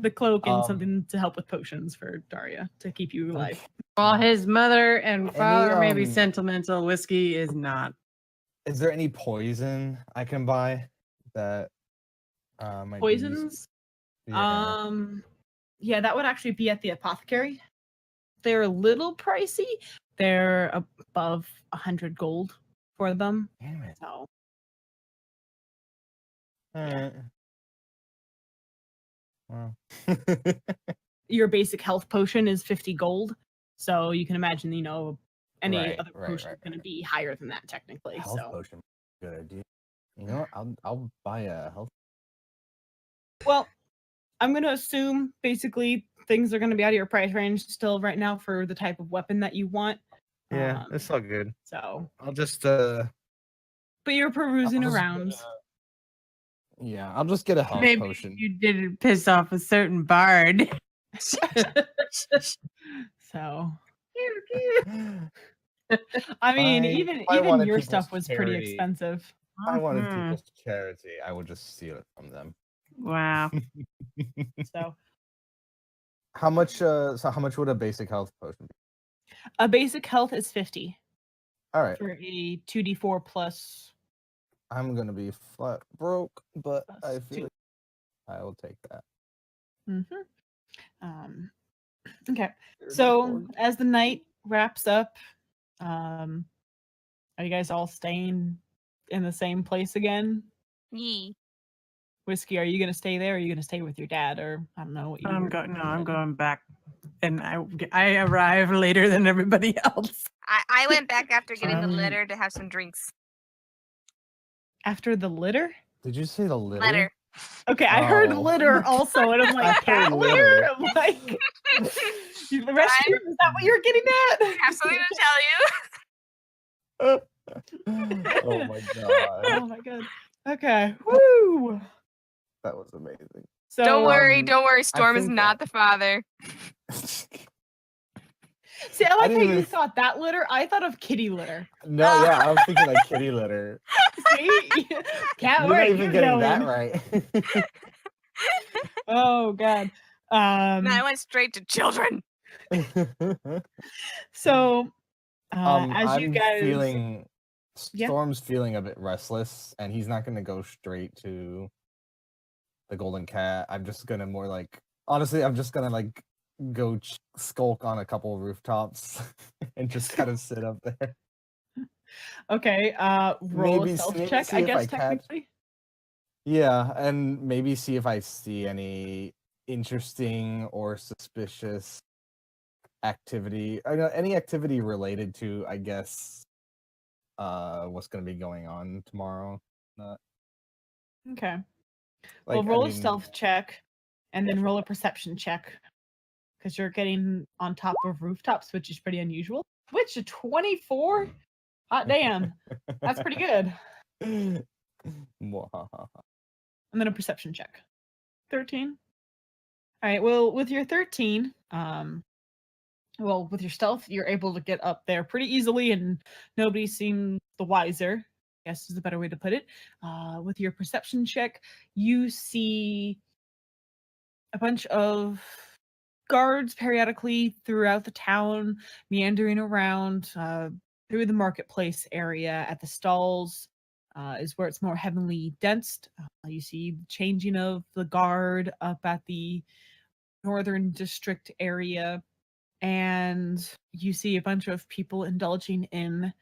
The cloak and something to help with potions for Daria to keep you alive. While his mother and father may be sentimental, Whiskey is not. Is there any poison I can buy that might poisons? Yeah, that would actually be at the apothecary. They're a little pricey. They're above 100 gold for them. Damn it. So. Alright. Wow. Your basic health potion is 50 gold. So you can imagine, any other potion is going to be higher than that technically. Health potion, good idea. You know what? I'll buy a health. Well, I'm going to assume basically things are going to be out of your price range still right now for the type of weapon that you want. Yeah, it's all good. So I'll just But you're perusing around. Yeah, I'll just get a health potion. You didn't piss off a certain bard. So I mean, even your stuff was pretty expensive. If I wanted people's charity, I would just steal it from them. Wow. So how much would a basic health potion be? A basic health is 50. All right. For a 2d4 plus. I'm gonna be flat broke, but I feel like I will take that. Okay. So as the night wraps up, are you guys all staying in the same place again? Yee. Whiskey, are you gonna stay there? Or are you gonna stay with your dad? Or I don't know what you. I'm going back, and I arrive later than everybody else. I went back after getting the litter to have some drinks. After the litter? Did you say the litter? Litter. Okay, I heard litter also, and I'm like, cat litter? I'm like, the rescue? Is that what you're getting at? I have something to tell you. Oh my god. Oh my god. Okay. Woo! That was amazing. So don't worry. Storm is not the father. See, I like how you thought that litter. I thought of kitty litter. No, yeah, I was thinking like kitty litter. See? Cat You're not even getting that right. Oh god. No, I went straight to children. So as you guys Storm's feeling a bit restless, and he's not gonna go straight to the golden cat. I'm just gonna go skulk on a couple of rooftops and just kind of sit up there. Okay, roll a stealth check, I guess, technically. Yeah, and maybe see if I see any interesting or suspicious activity. Any activity related to, I guess, what's going to be going on tomorrow. Okay. Well, roll a stealth check, and then roll a perception check. Because you're getting on top of rooftops, which is pretty unusual. Which a 24? Hot damn. That's pretty good. And then a perception check. 13. All right. Well, with your 13, with your stealth, you're able to get up there pretty easily, and nobody seemed the wiser. guess is a better way to put it. With your perception check, you see a bunch of guards periodically throughout the town, meandering around through the marketplace area. At the stalls is where it's more heavily densed. You see the changing of the guard up at the northern district area, and you see a bunch of people indulging in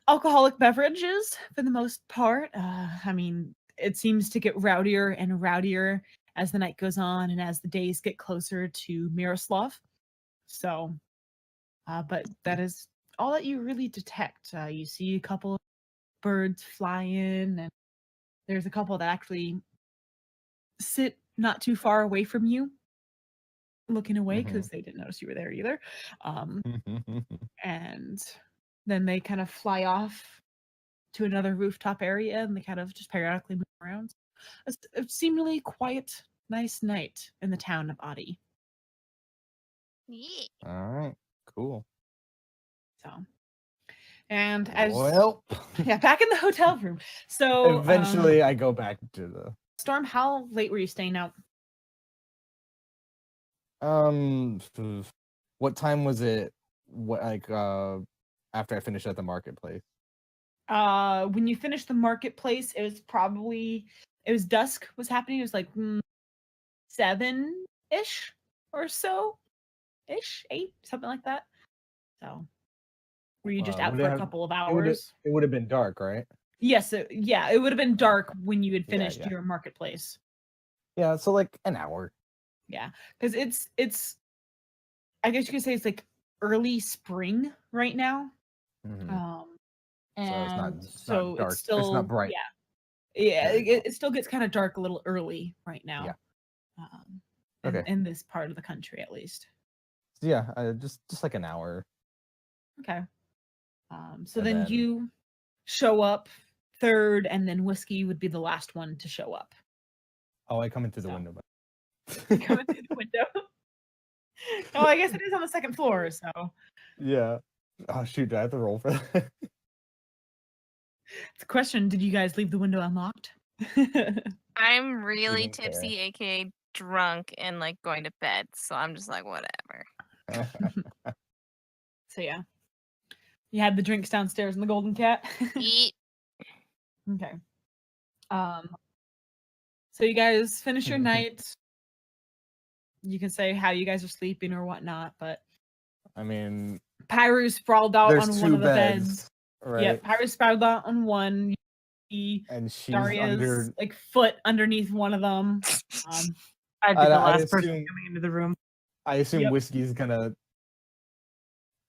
alcoholic beverages for the most part. I mean, it seems to get rowdier and rowdier as the night goes on and as the days get closer to Miroslav. So, but that is all that you really detect. You see a couple of birds flying, and there's a couple that actually sit not too far away from you, looking away because they didn't notice you were there either. And then they kind of fly off to another rooftop area, and they kind of just periodically move around. A seemingly quiet, nice night in the town of Adi. Yeah. All right, cool. So, and as yeah, back in the hotel room. So eventually, I go back to the Storm. How late were you staying out? What time was it? What after I finished at the marketplace? When you finished the marketplace, it was dusk was happening. It was like 7-ish or so, 8, something like that. So, were you just out for a couple of hours? It would have been dark, right? Yes, it would have been dark when you had finished your marketplace. Yeah, so like an hour. Yeah, because it's I guess you could say it's like early spring right now. And so dark. It's still it's not bright. Yeah, it still gets kind of dark a little early right now. Yeah. In this part of the country, at least. Yeah, just like an hour. Okay. So then you show up third, and then Whiskey would be the last one to show up. Oh, I come in through the window. You come in through the window. Oh, I guess it is on the second floor, so. Yeah. Oh shoot, do I have to roll for that? It's a question, did you guys leave the window unlocked? I'm really tipsy, aka drunk, and like going to bed, so I'm just like, whatever. So yeah. You had the drinks downstairs in the Golden Cat? Eat. Okay. So you guys finish your night. You can say how you guys are sleeping or whatnot, but I mean, Pyru's sprawled out on one of the beds. Right? Yeah, Pyru's sprawled out on one. And she's Daria's like foot underneath one of them. I'd be the last person coming into the room. I assume Whiskey's gonna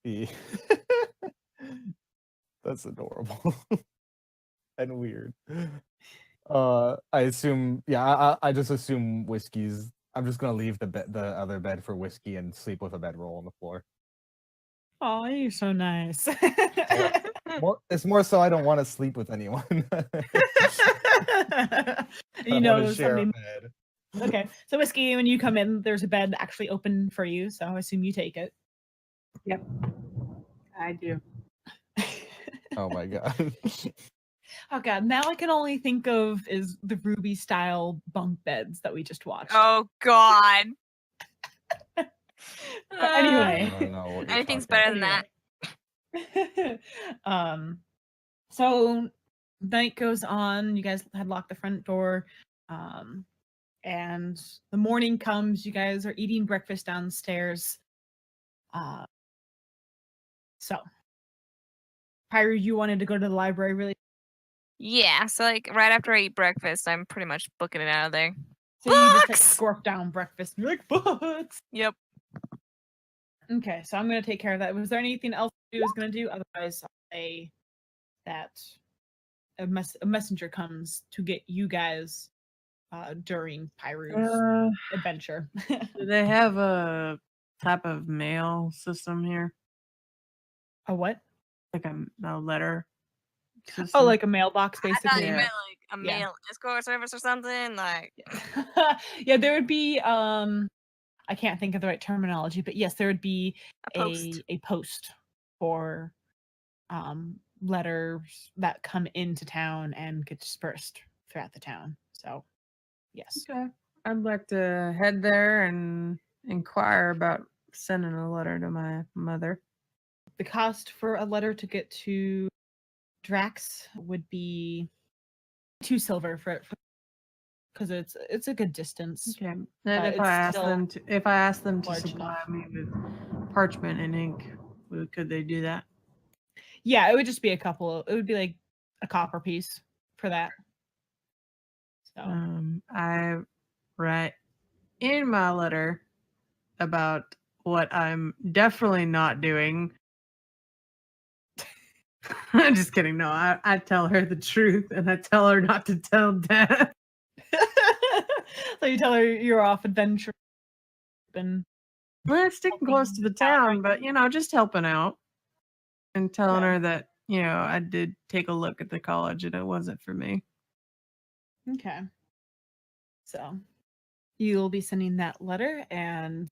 be. That's adorable and weird. I assume, I just assume Whiskey's. I'm just gonna leave the other bed for Whiskey and sleep with a bedroll on the floor. Oh, you're so nice. It's more so I don't want to sleep with anyone. You know, share a bed. Okay, so Whiskey, when you come in, there's a bed actually open for you, so I assume you take it. Yep, I do. Oh my god. Oh god, now I can only think of is the Ruby style bunk beds that we just watched. Oh god. But anyway, anything's better than that. So night goes on. You guys had locked the front door, and the morning comes. You guys are eating breakfast downstairs. So, Pyru, you wanted to go to the library, really? Yeah, so like right after I eat breakfast, I'm pretty much booking it out of there. So you just like scorp down breakfast. And you're like, books. Yep. Okay, so I'm gonna take care of that. Was there anything else you was gonna do? Otherwise, I'll say that a messenger comes to get you guys during Pyru's adventure. Do they have a type of mail system here? A what? Like a letter system? Oh, like a mailbox, basically. I thought you meant like a mail escort service or something. Like, yeah, there would be. I can't think of the right terminology, but yes, there would be a post for letters that come into town and get dispersed throughout the town. So, yes. Okay. I'd like to head there and inquire about sending a letter to my mother. The cost for a letter to get to Drax would be 2 silver for it, because it's a good distance. Okay. And But if it's I ask still them to large supply enough. me with parchment and ink, could they do that? Yeah, it would just be it would be like a copper piece for that. So I write in my letter about what I'm definitely not doing. I'm just kidding. No, I tell her the truth and I tell her not to tell Dad. so you tell her you're off adventure and We're sticking close to the town, but just helping out and telling her that, I did take a look at the college and it wasn't for me. okay. So you'll be sending that letter, and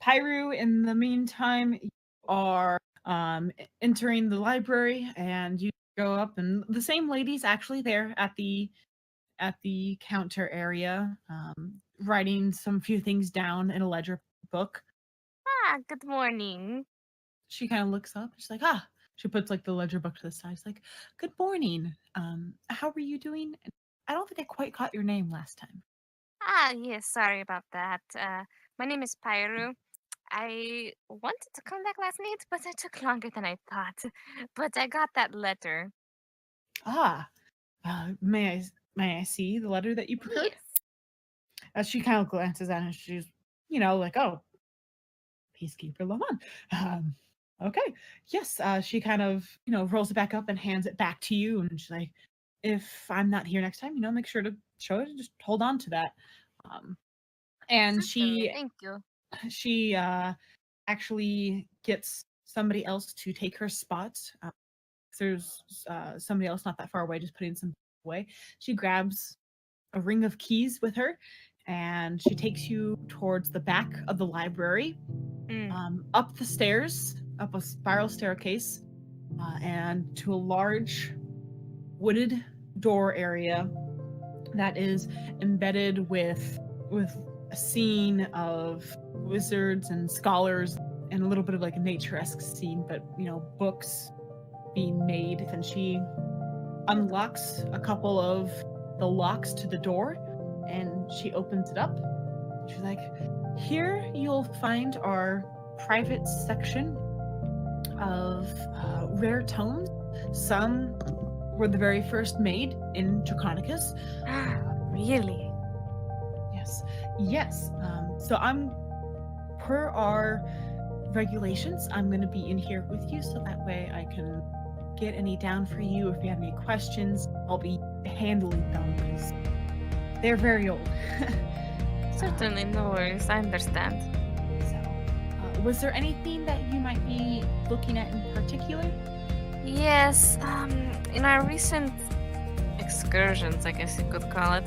Pyru, in the meantime, you are entering the library, and you go up, and the same lady's actually there at the counter area, writing some few things down in a ledger book. Good morning. She kind of looks up. She's like, She puts like the ledger book to the side. She's like, "Good morning. How are you doing? I don't think I quite caught your name last time." Yes, sorry about that. My name is Pyru. I wanted to come back last night, but it took longer than I thought. But I got that letter. May I see the letter that you prepared? Yes. As she kind of glances at it, she's, like, "Oh, Peacekeeper Lamont. Okay, yes." She kind of, rolls it back up and hands it back to you, and she's like, "If I'm not here next time, make sure to show it and just hold on to that." And Certainly, thank you. she actually gets somebody else to take her spot. There's somebody else not that far away, just putting some away. She grabs a ring of keys with her, and she takes you towards the back of the library, up the stairs, up a spiral staircase, and to a large wooded door area that is embedded with a scene of wizards and scholars, and a little bit of like a nature-esque scene, but books being made. And she unlocks a couple of the locks to the door, and she opens it up. She's like, "Here you'll find our private section of rare tomes. Some were the very first made in Draconicus." Really? Yes. So per our regulations, I'm going to be in here with you, so that way I can get any down for you. If you have any questions, I'll be handling them because they're very old. Certainly, no worries. I understand. So, was there anything that you might be looking at in particular? Yes, in our recent excursions, I guess you could call it,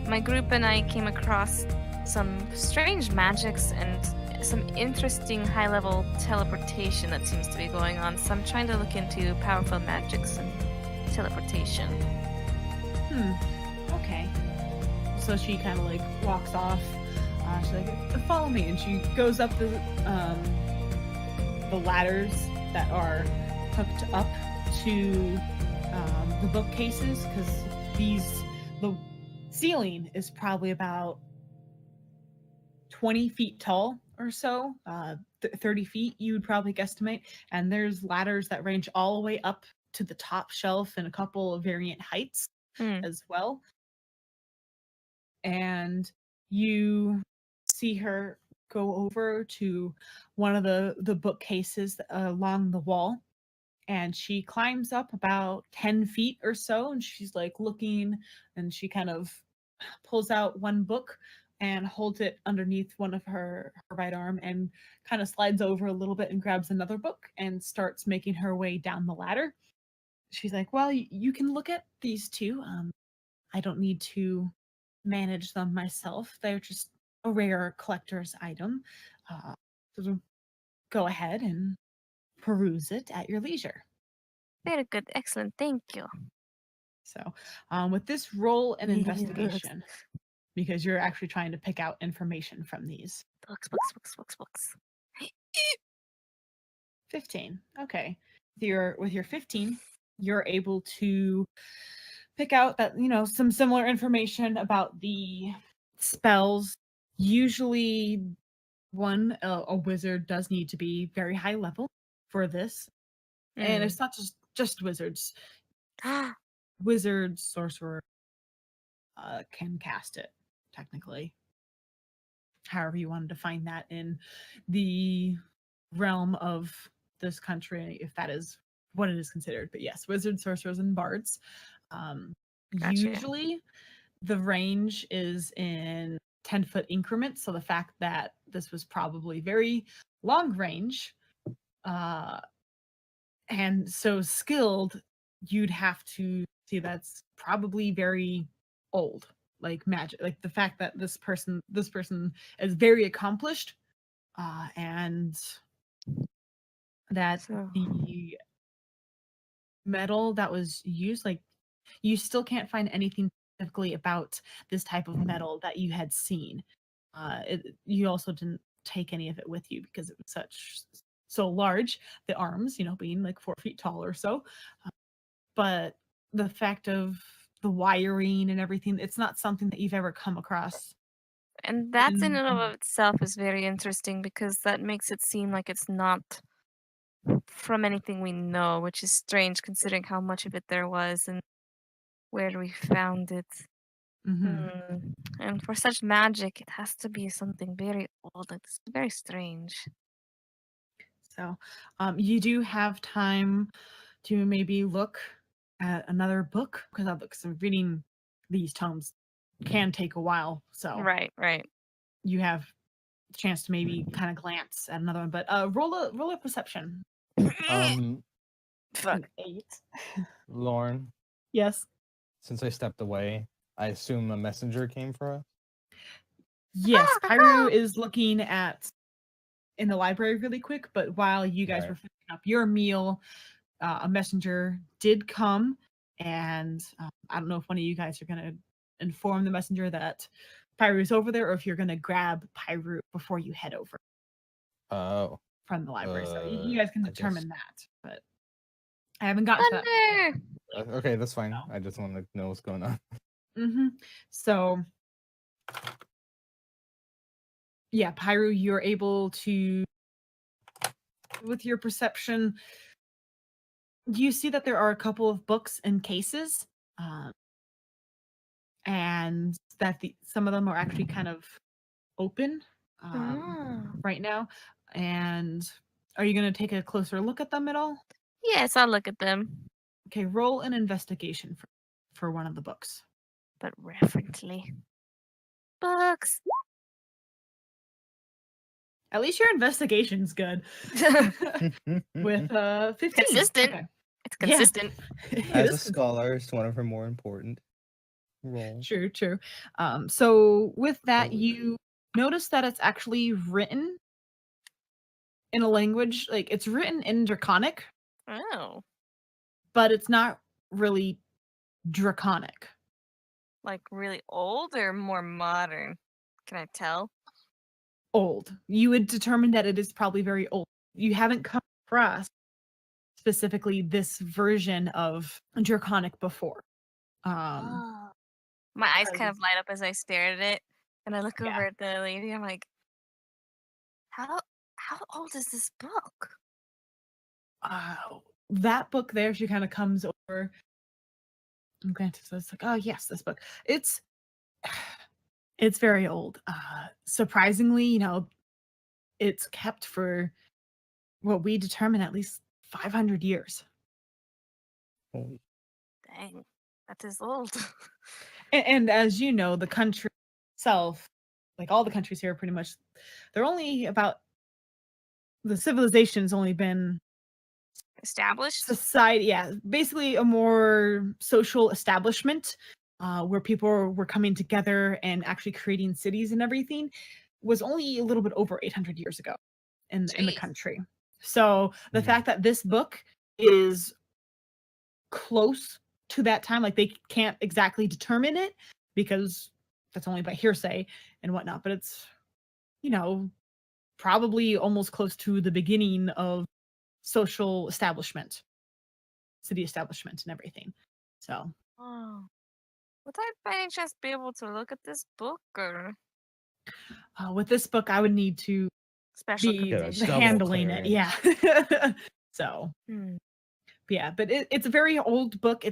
my group and I came across some strange magics and some interesting high-level teleportation that seems to be going on. So I'm trying to look into powerful magics and teleportation. Okay. So she kind of like walks off. She's like, "Follow me," and she goes up the ladders that are hooked up to the bookcases, because the ceiling is probably about 20 feet tall or so, 30 feet you would probably guesstimate, and there's ladders that range all the way up to the top shelf and a couple of variant heights as well. And you see her go over to one of the bookcases along the wall, and she climbs up about 10 feet or so, and she's like looking, and she kind of pulls out one book and holds it underneath one of her right arm, and kind of slides over a little bit and grabs another book and starts making her way down the ladder. She's like, "Well, you can look at these two. I don't need to manage them myself. They're just a rare collector's item. So go ahead and peruse it at your leisure." Very good. Excellent. Thank you. So, with this, roll an Books. investigation because you're actually trying to pick out information from these. Books. 15. Okay. With your 15, you're able to pick out that, some similar information about the spells. Usually a wizard does need to be very high level for this. And it's not just wizards. Wizards, sorcerer can cast it, technically. However you want to define that in the realm of this country, if that is what it is considered. But yes, wizards, sorcerers, and bards. Gotcha. Usually the range is in 10-foot increments. So the fact that this was probably very long range and so skilled, you'd have to see that's probably very old, like magic, like the fact that this person is very accomplished and that the metal that was used, like you still can't find anything specifically about this type of metal that you had seen. You also didn't take any of it with you because it was so large, the arms, being like 4 feet tall or so. But the fact of the wiring and everything, it's not something that you've ever come across. And that in and of itself is very interesting because that makes it seem like it's not from anything we know, which is strange considering how much of it there was and where we found it. And for such magic, it has to be something very old. It's very strange. So you do have time to maybe look at another book, because reading these tomes can take a while. So Right. you have a chance to maybe kind of glance at another one. But roll a perception. Fuck. 8. Lauren, Yes. since I stepped away, I assume a messenger came for us. Yes, Pyru is looking in the library really quick, but while you guys were finishing up your meal, a messenger did come, and I don't know if one of you guys are going to inform the messenger that Pyru is over there, or if you're going to grab Pyru before you head over. Oh. From the library. So you guys can determine that, but I haven't gotten to that. Okay, that's fine. I just want to know what's going on. So yeah, Pyru, you're able to, with your perception, you see that there are a couple of books in cases, and that some of them are actually kind of open right now. And are you going to take a closer look at them at all? Yes, I'll look at them. Okay, roll an investigation for one of the books. But reverently. Books. At least your investigation's good. With 15. Consistent. Okay. It's consistent. Yeah. As a scholar, it's one of her more important roles. True. So with that, you notice that it's actually written in a language, like it's written in Draconic. Oh. But it's not really Draconic. Like really old or more modern? Can I tell? Old. You would determine that it is probably very old. You haven't come across specifically this version of Draconic before. My eyes kind of light up as I stare at it, and I look over at the lady. I'm like, how old is this book? That book there, she kind of comes over. Okay, so it's like, oh yes, this book. It's very old. Surprisingly, it's kept for what we determine at least 500 years. Dang, that is old. and as you know, the country itself, like all the countries here, pretty much, they're only about, the civilization's only been established. Society, basically a more social establishment where people were coming together and actually creating cities and everything, was only a little bit over 800 years ago in the country. So the fact that this book is close to that time. Like they can't exactly determine it because that's only by hearsay and whatnot. But it's, probably almost close to the beginning of social establishment, city establishment, and everything. So. Oh. Would I by any chance be able to look at this book or With this book, I would need to special be conditions? handling it. Yeah. So. Yeah, but it's a very old book.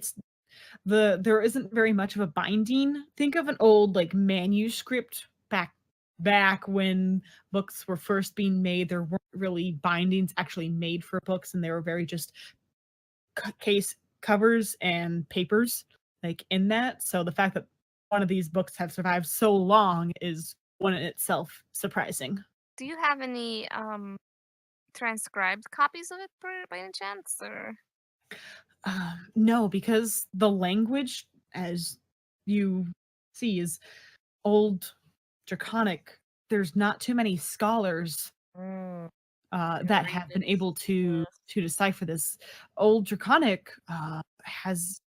There isn't very much of a binding. Think of an old like manuscript back when books were first being made. There weren't really bindings actually made for books, and they were very just case covers and papers like in that. So the fact that one of these books have survived so long is one in itself surprising. Do you have any transcribed copies of it by any chance, or? No, because the language, as you see, is old Draconic. There's not too many scholars that have been able to decipher this. Old Draconic has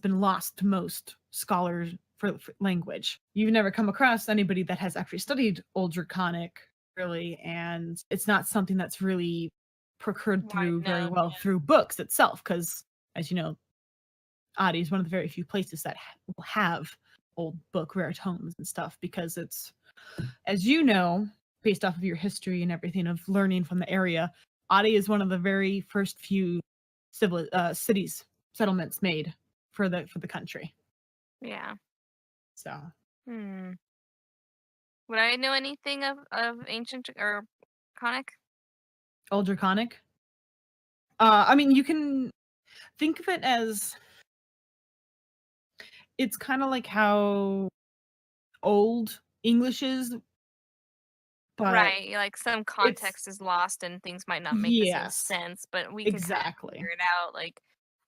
been lost to most scholars for language. You've never come across anybody that has actually studied Old Draconic, really, and it's not something that's really procured through very well through books itself, because as you know, Adi is one of the very few places that will have old book rare tomes and stuff, because it's, as you know, based off of your history and everything of learning from the area, Adi is one of the very first few cities, settlements made for the country. Yeah. So. Would I know anything of ancient or Draconic? Old Draconic? I mean, you can think of it as, it's kind of like how old English is, but right, like some context is lost and things might not make the same sense, but we can kind of figure it out. Like,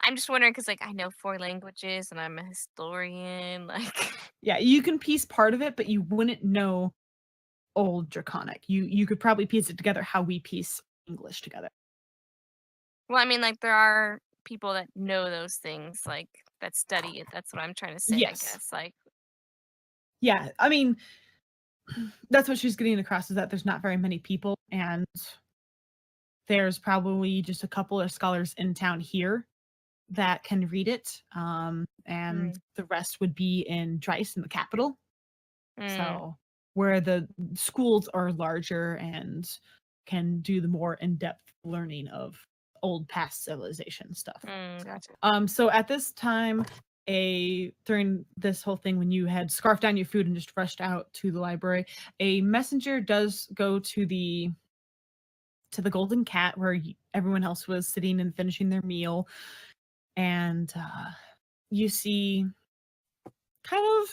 I'm just wondering because, like, I know 4 languages and I'm a historian. Like, yeah, you can piece part of it, but you wouldn't know Old Draconic. You could probably piece it together how we piece English together. Well, I mean, like, there are people that know those things, like, that study it. That's what I'm trying to say, I guess. Like, yeah, I mean, that's what she's getting across, is that there's not very many people, and there's probably just a couple of scholars in town here that can read it, and the rest would be in Dryce, in the capital. So where the schools are larger and can do the more in-depth learning of old past civilization stuff. Gotcha. So at this time, during this whole thing, when you had scarfed down your food and just rushed out to the library, a messenger does go to the Golden Cat, where everyone else was sitting and finishing their meal, and you see kind of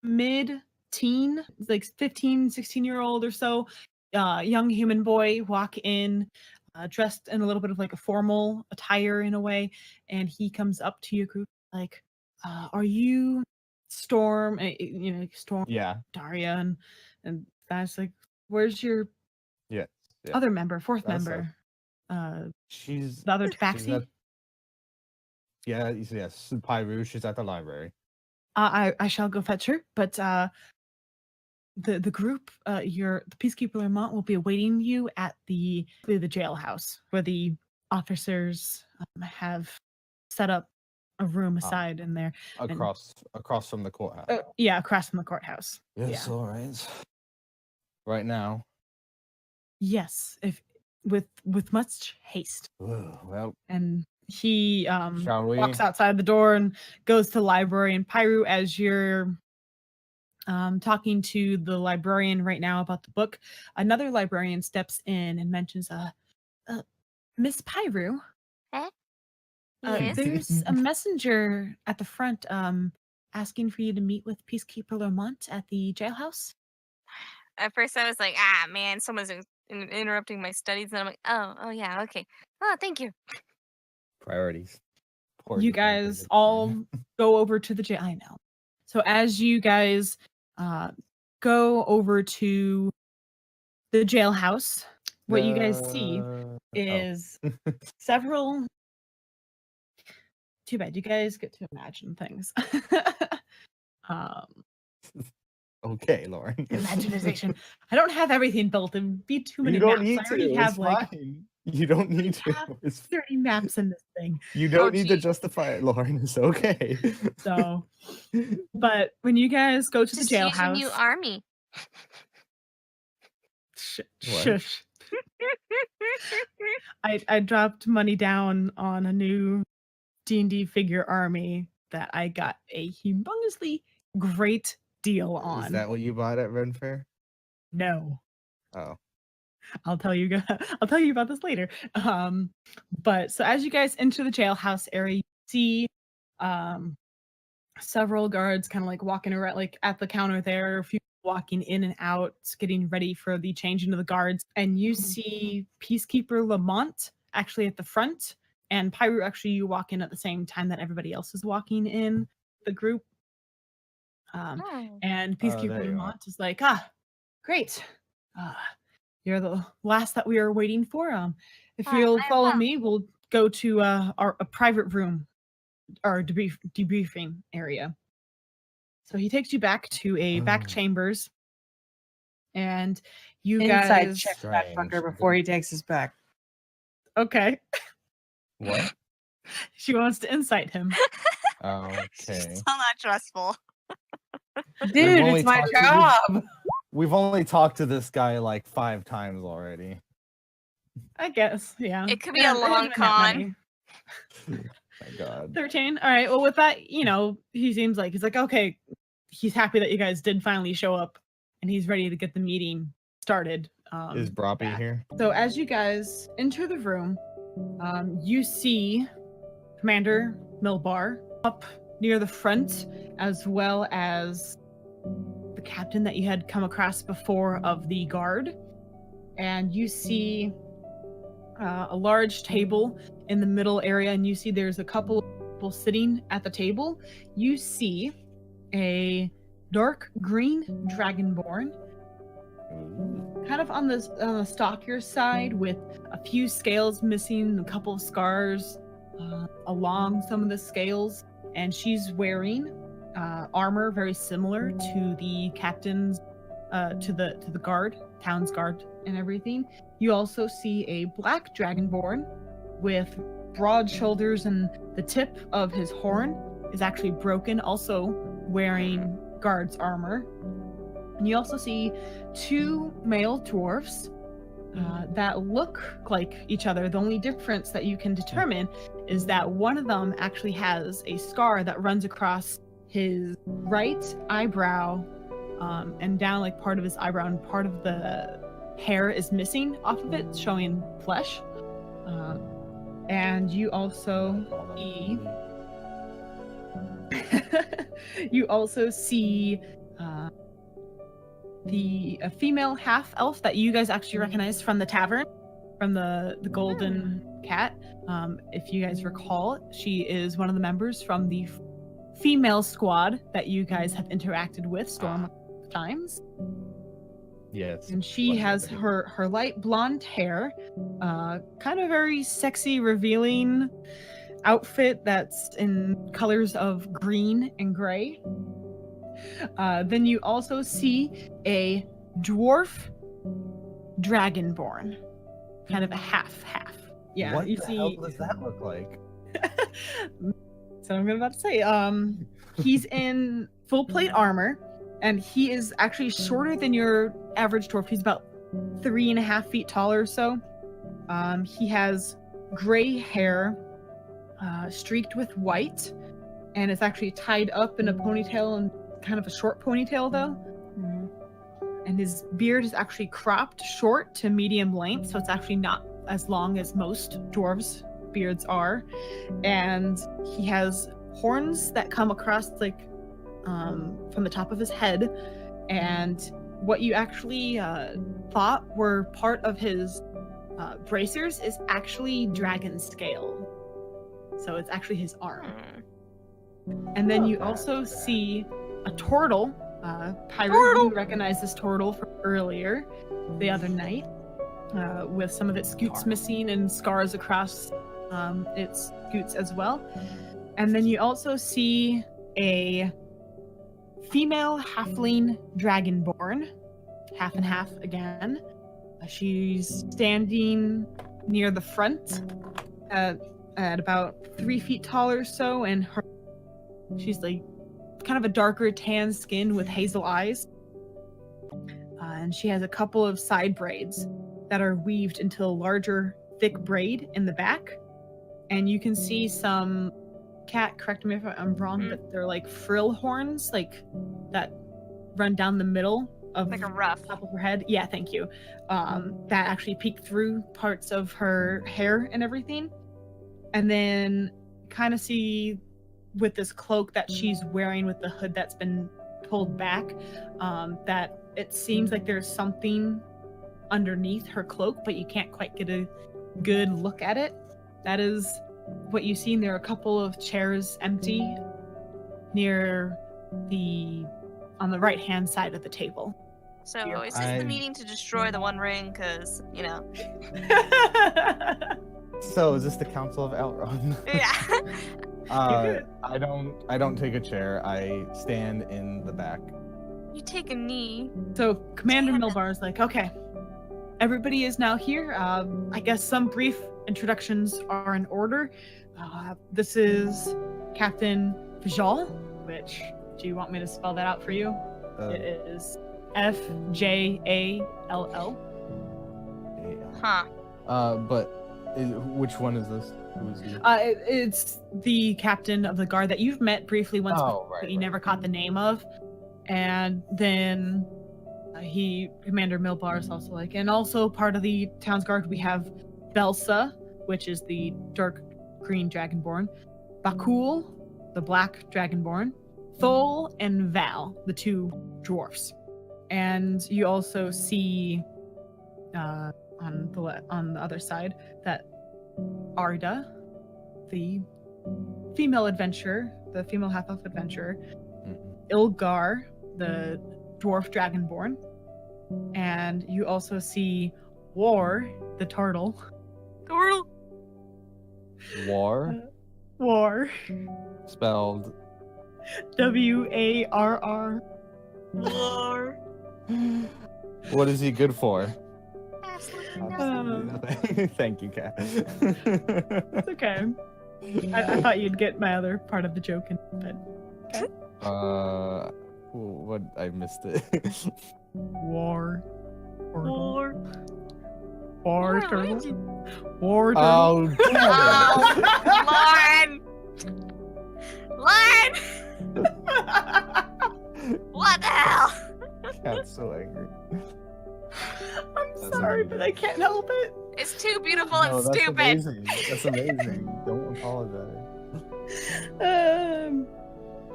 mid-teen, like 15, 16-year-old or so, young human boy walk in, dressed in a little bit of like a formal attire in a way, and he comes up to your group like, are you Storm? Storm, Daria, and that's like, where's your other member, fourth member? She's the other Tabaxi? Yes, Pyru, she's at the library. I shall go fetch her, but the group, the Peacekeeper Lamont will be awaiting you at the jailhouse, where the officers have set up a room aside in there. Across from the courthouse. Yeah, across from the courthouse. Yes, all right. Right now. Yes, if with much haste. Well. And he shall we? walks outside the door and goes to the library. And Pyru, as you're talking to the librarian right now about the book, another librarian steps in and mentions, Miss Pyru. Yes? There's a messenger at the front asking for you to meet with Peacekeeper Lamont at the jailhouse. At first I was like, man, someone's interrupting my studies, and I'm like, oh yeah, okay. Oh, thank you. Priorities. You guys all go over to the jail. I know. So as you guys go over to the jailhouse, what you guys see is several too bad. You guys get to imagine things. Okay, Lauren. Imaginization. I don't have everything built. It would be too many You don't maps. need I already to. have It's like fine. You don't need to. have It's 30 maps in this thing. You don't need to geez. justify it, Lauren. It's okay. So, but when you guys go to Just the use your new jailhouse, army. shush. I dropped money down on a new D&D figure army that I got a humongously great deal on. Is that what you bought at Ren Fair? No. Oh. I'll tell you about this later. But so as you guys enter the jailhouse area, you see several guards kind of like walking around, like at the counter there, a few walking in and out, getting ready for the change into the guards. And you see Peacekeeper Lamont actually at the front, and Pyru actually you walk in at the same time that everybody else is walking in the group. Oh. And there Peacekeeper you are. Lamont is like, great. You're the last that we are waiting for. If you'll follow me, we'll go to a private room, our debriefing area. So he takes you back to a back chambers, and you Inside guys check that Strange. fucker before he takes us back. Okay. What? She wants to incite him. Okay. So not trustful. Dude, only it's my talked to job. We've only talked to this guy like 5 times already. I guess, yeah. It could be a long con. My God. 13. All right. Well, with that, he's like, okay, he's happy that you guys did finally show up, and he's ready to get the meeting started. Is Broppy back. here? So as you guys enter the room, you see Commander Milbar up near the front, as well as the captain that you had come across before of the guard. And you see a large table in the middle area, and you see there's a couple of people sitting at the table. You see a dark green dragonborn, kind of on the stockier side, with a few scales missing, a couple of scars along some of the scales, and she's wearing armor very similar to the captain's, to the guard, town's guard, and everything. You also see a black dragonborn with broad shoulders, and the tip of his horn is actually broken, also wearing guard's armor. And you also see 2 male dwarfs that look like each other. The only difference that you can determine is that one of them actually has a scar that runs across his right eyebrow, and down like part of his eyebrow, and part of the hair is missing off of it, showing flesh. And you also see a female half elf that you guys actually recognize from the tavern, from the golden cat. If you guys recall, she is one of the members from the female squad that you guys have interacted with Storm times. Yes. And she has her light blonde hair, kind of very sexy, revealing outfit that's in colors of green and gray. Then you also see a dwarf dragonborn, kind of a half. Yeah, What you the see. hell does that look like? So I'm about to say, he's in full plate armor, and he is actually shorter than your average dwarf. He's about 3.5 feet taller or so. He has gray hair, streaked with white, and it's actually tied up in a ponytail, and kind of a short ponytail though. And his beard is actually cropped short to medium length, so it's actually not as long as most dwarves' beards are. And he has horns that come across from the top of his head, and what you actually thought were part of his bracers is actually dragon scale. So it's actually his arm. And then you also see a turtle. Pirate, you recognize this turtle from earlier, the other night, with some of its scutes missing and scars across its scutes as well. And then you also see a female halfling dragonborn, half and half again. She's standing near the front at about 3 feet tall or so, and she's like kind of a darker tan skin with hazel eyes. And she has a couple of side braids that are weaved into a larger, thick braid in the back. And you can see some, Cat, correct me if I'm wrong, but they're like frill horns, like that run down the middle of Like a ruff. top of her head. Yeah, thank you. That actually peek through parts of her hair and everything. And then kind of see with this cloak that she's wearing with the hood that's been pulled back, that it seems like there's something underneath her cloak, but you can't quite get a good look at it. That is what you see. There are a couple of chairs empty near on the right hand side of the table. So is this the meeting to destroy the One Ring? Because, you know. So is this the Council of Elrond? Yeah. I don't take a chair. I stand in the back. You take a knee. So Commander Milbar is like, okay, everybody is now here. I guess some brief introductions are in order. This is Captain Vijal, which, do you want me to spell that out for you? It is Fjall. Huh. But which one is this? Who is he? It's the captain of the guard that you've met briefly once, but you never caught the name of. And then Commander Milbar is also like, and also part of the town's guard, we have Belsa, which is the dark green dragonborn, Bakul, the black dragonborn, Thol, and Val, the two dwarfs. And you also see on the other side that Arda, the female adventurer, the female half-elf adventurer, Ilgar, the dwarf dragonborn, and you also see War, the turtle. War. Spelled Warr. War. What is he good for? Absolutely Thank you, Kat. It's okay. I thought you'd get my other part of the joke in, but okay. What? I missed it. War. War. War turtle. War turtle. Oh, Lauren! Lauren! What the hell? Cat's so angry. I'm sorry, but I can't help it. It's too beautiful and that's stupid. Amazing. That's amazing. Don't apologize.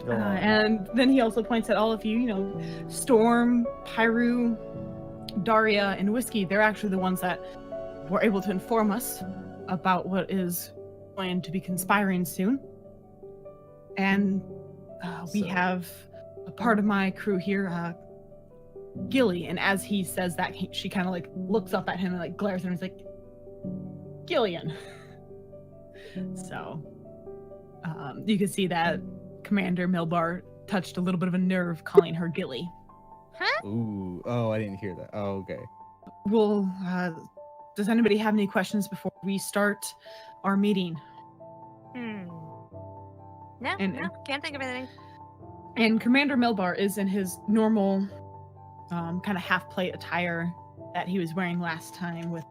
Go on. And then he also points at all of you, Storm, Pyru, Daria, and Whiskey. They're actually the ones that were able to inform us about what is planned to be conspiring soon. And we have a part of my crew here, Gilly. And as he says that, she kind of looks up at him and glares at him and is like, Gillian. So you can see that Commander Milbar touched a little bit of a nerve calling her Gilly. Huh? Ooh. Oh, I didn't hear that. Oh, okay. Well, does anybody have any questions before we start our meeting? No, can't think of anything. And Commander Milbar is in his normal kind of half-plate attire that he was wearing last time with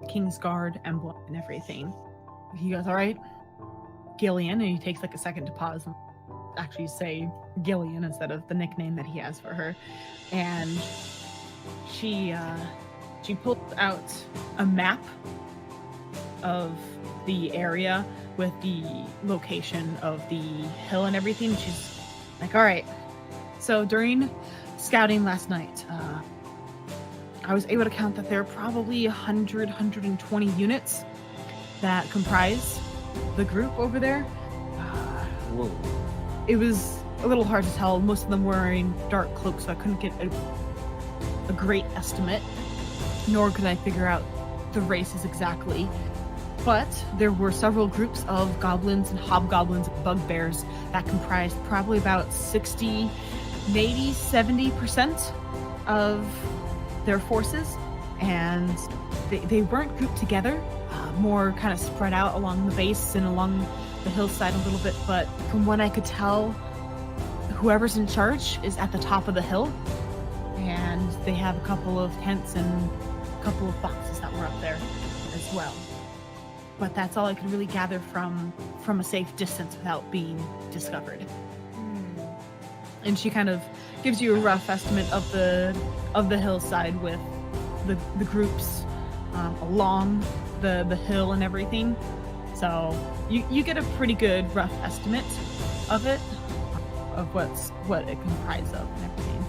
King's Guard emblem and everything. He goes, all right, Gillian, and he takes a second to pause and actually say Gillian instead of the nickname that he has for her. And she pulls out a map of the area with the location of the hill and everything. She's like, all right, so during scouting last night, I was able to count that there are probably 120 units that comprise the group over there. Whoa. It was a little hard to tell. Most of them were wearing dark cloaks, so I couldn't get a great estimate, nor could I figure out the races exactly. But there were several groups of goblins and hobgoblins and bugbears that comprised probably about 60, maybe 70% of their forces. And they weren't grouped together, more kind of spread out along the base and along the hillside a little bit. But from what I could tell, whoever's in charge is at the top of the hill. And they have a couple of tents and a couple of boxes that were up there as well. But that's all I could really gather from a safe distance without being discovered. And she kind of gives you a rough estimate of the hillside with the groups along the hill and everything. So you get a pretty good rough estimate of it, of what it comprises of and everything.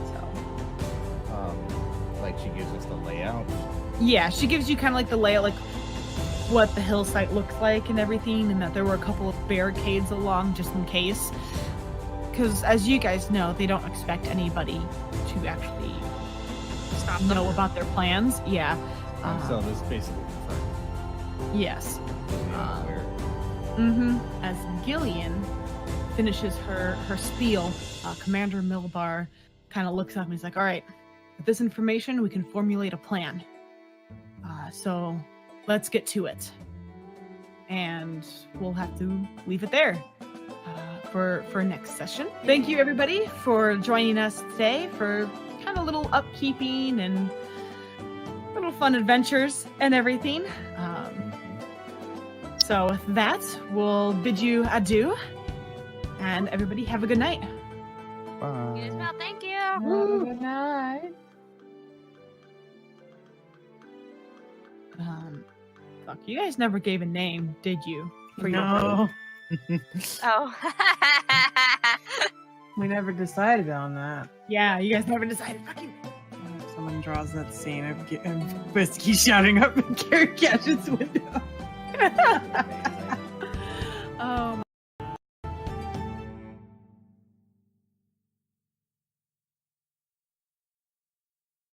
So like she gives us the layout. Yeah, she gives you kind of like the layout, like what the hillside looks like and everything, and that there were a couple of barricades along just in case. Because as you guys know, they don't expect anybody to actually know about their plans. Yeah. So this basically confirmed. Yes. Where As Gillian finishes her spiel, Commander Milbar kind of looks up and he's like, all right, with this information, we can formulate a plan. So let's get to it. And we'll have to leave it there for next session. Thank you, everybody, for joining us today for kind of little upkeeping and little fun adventures and everything. So with that, we'll bid you adieu. And everybody have a good night. Bye. You as well, thank you. Good night. Fuck, you guys never gave a name, did you? For your No, Oh. we never decided on that. Yeah, you guys never decided. Fucking. Someone draws that scene of Whiskey shouting up in Carrie Cash's window. Oh.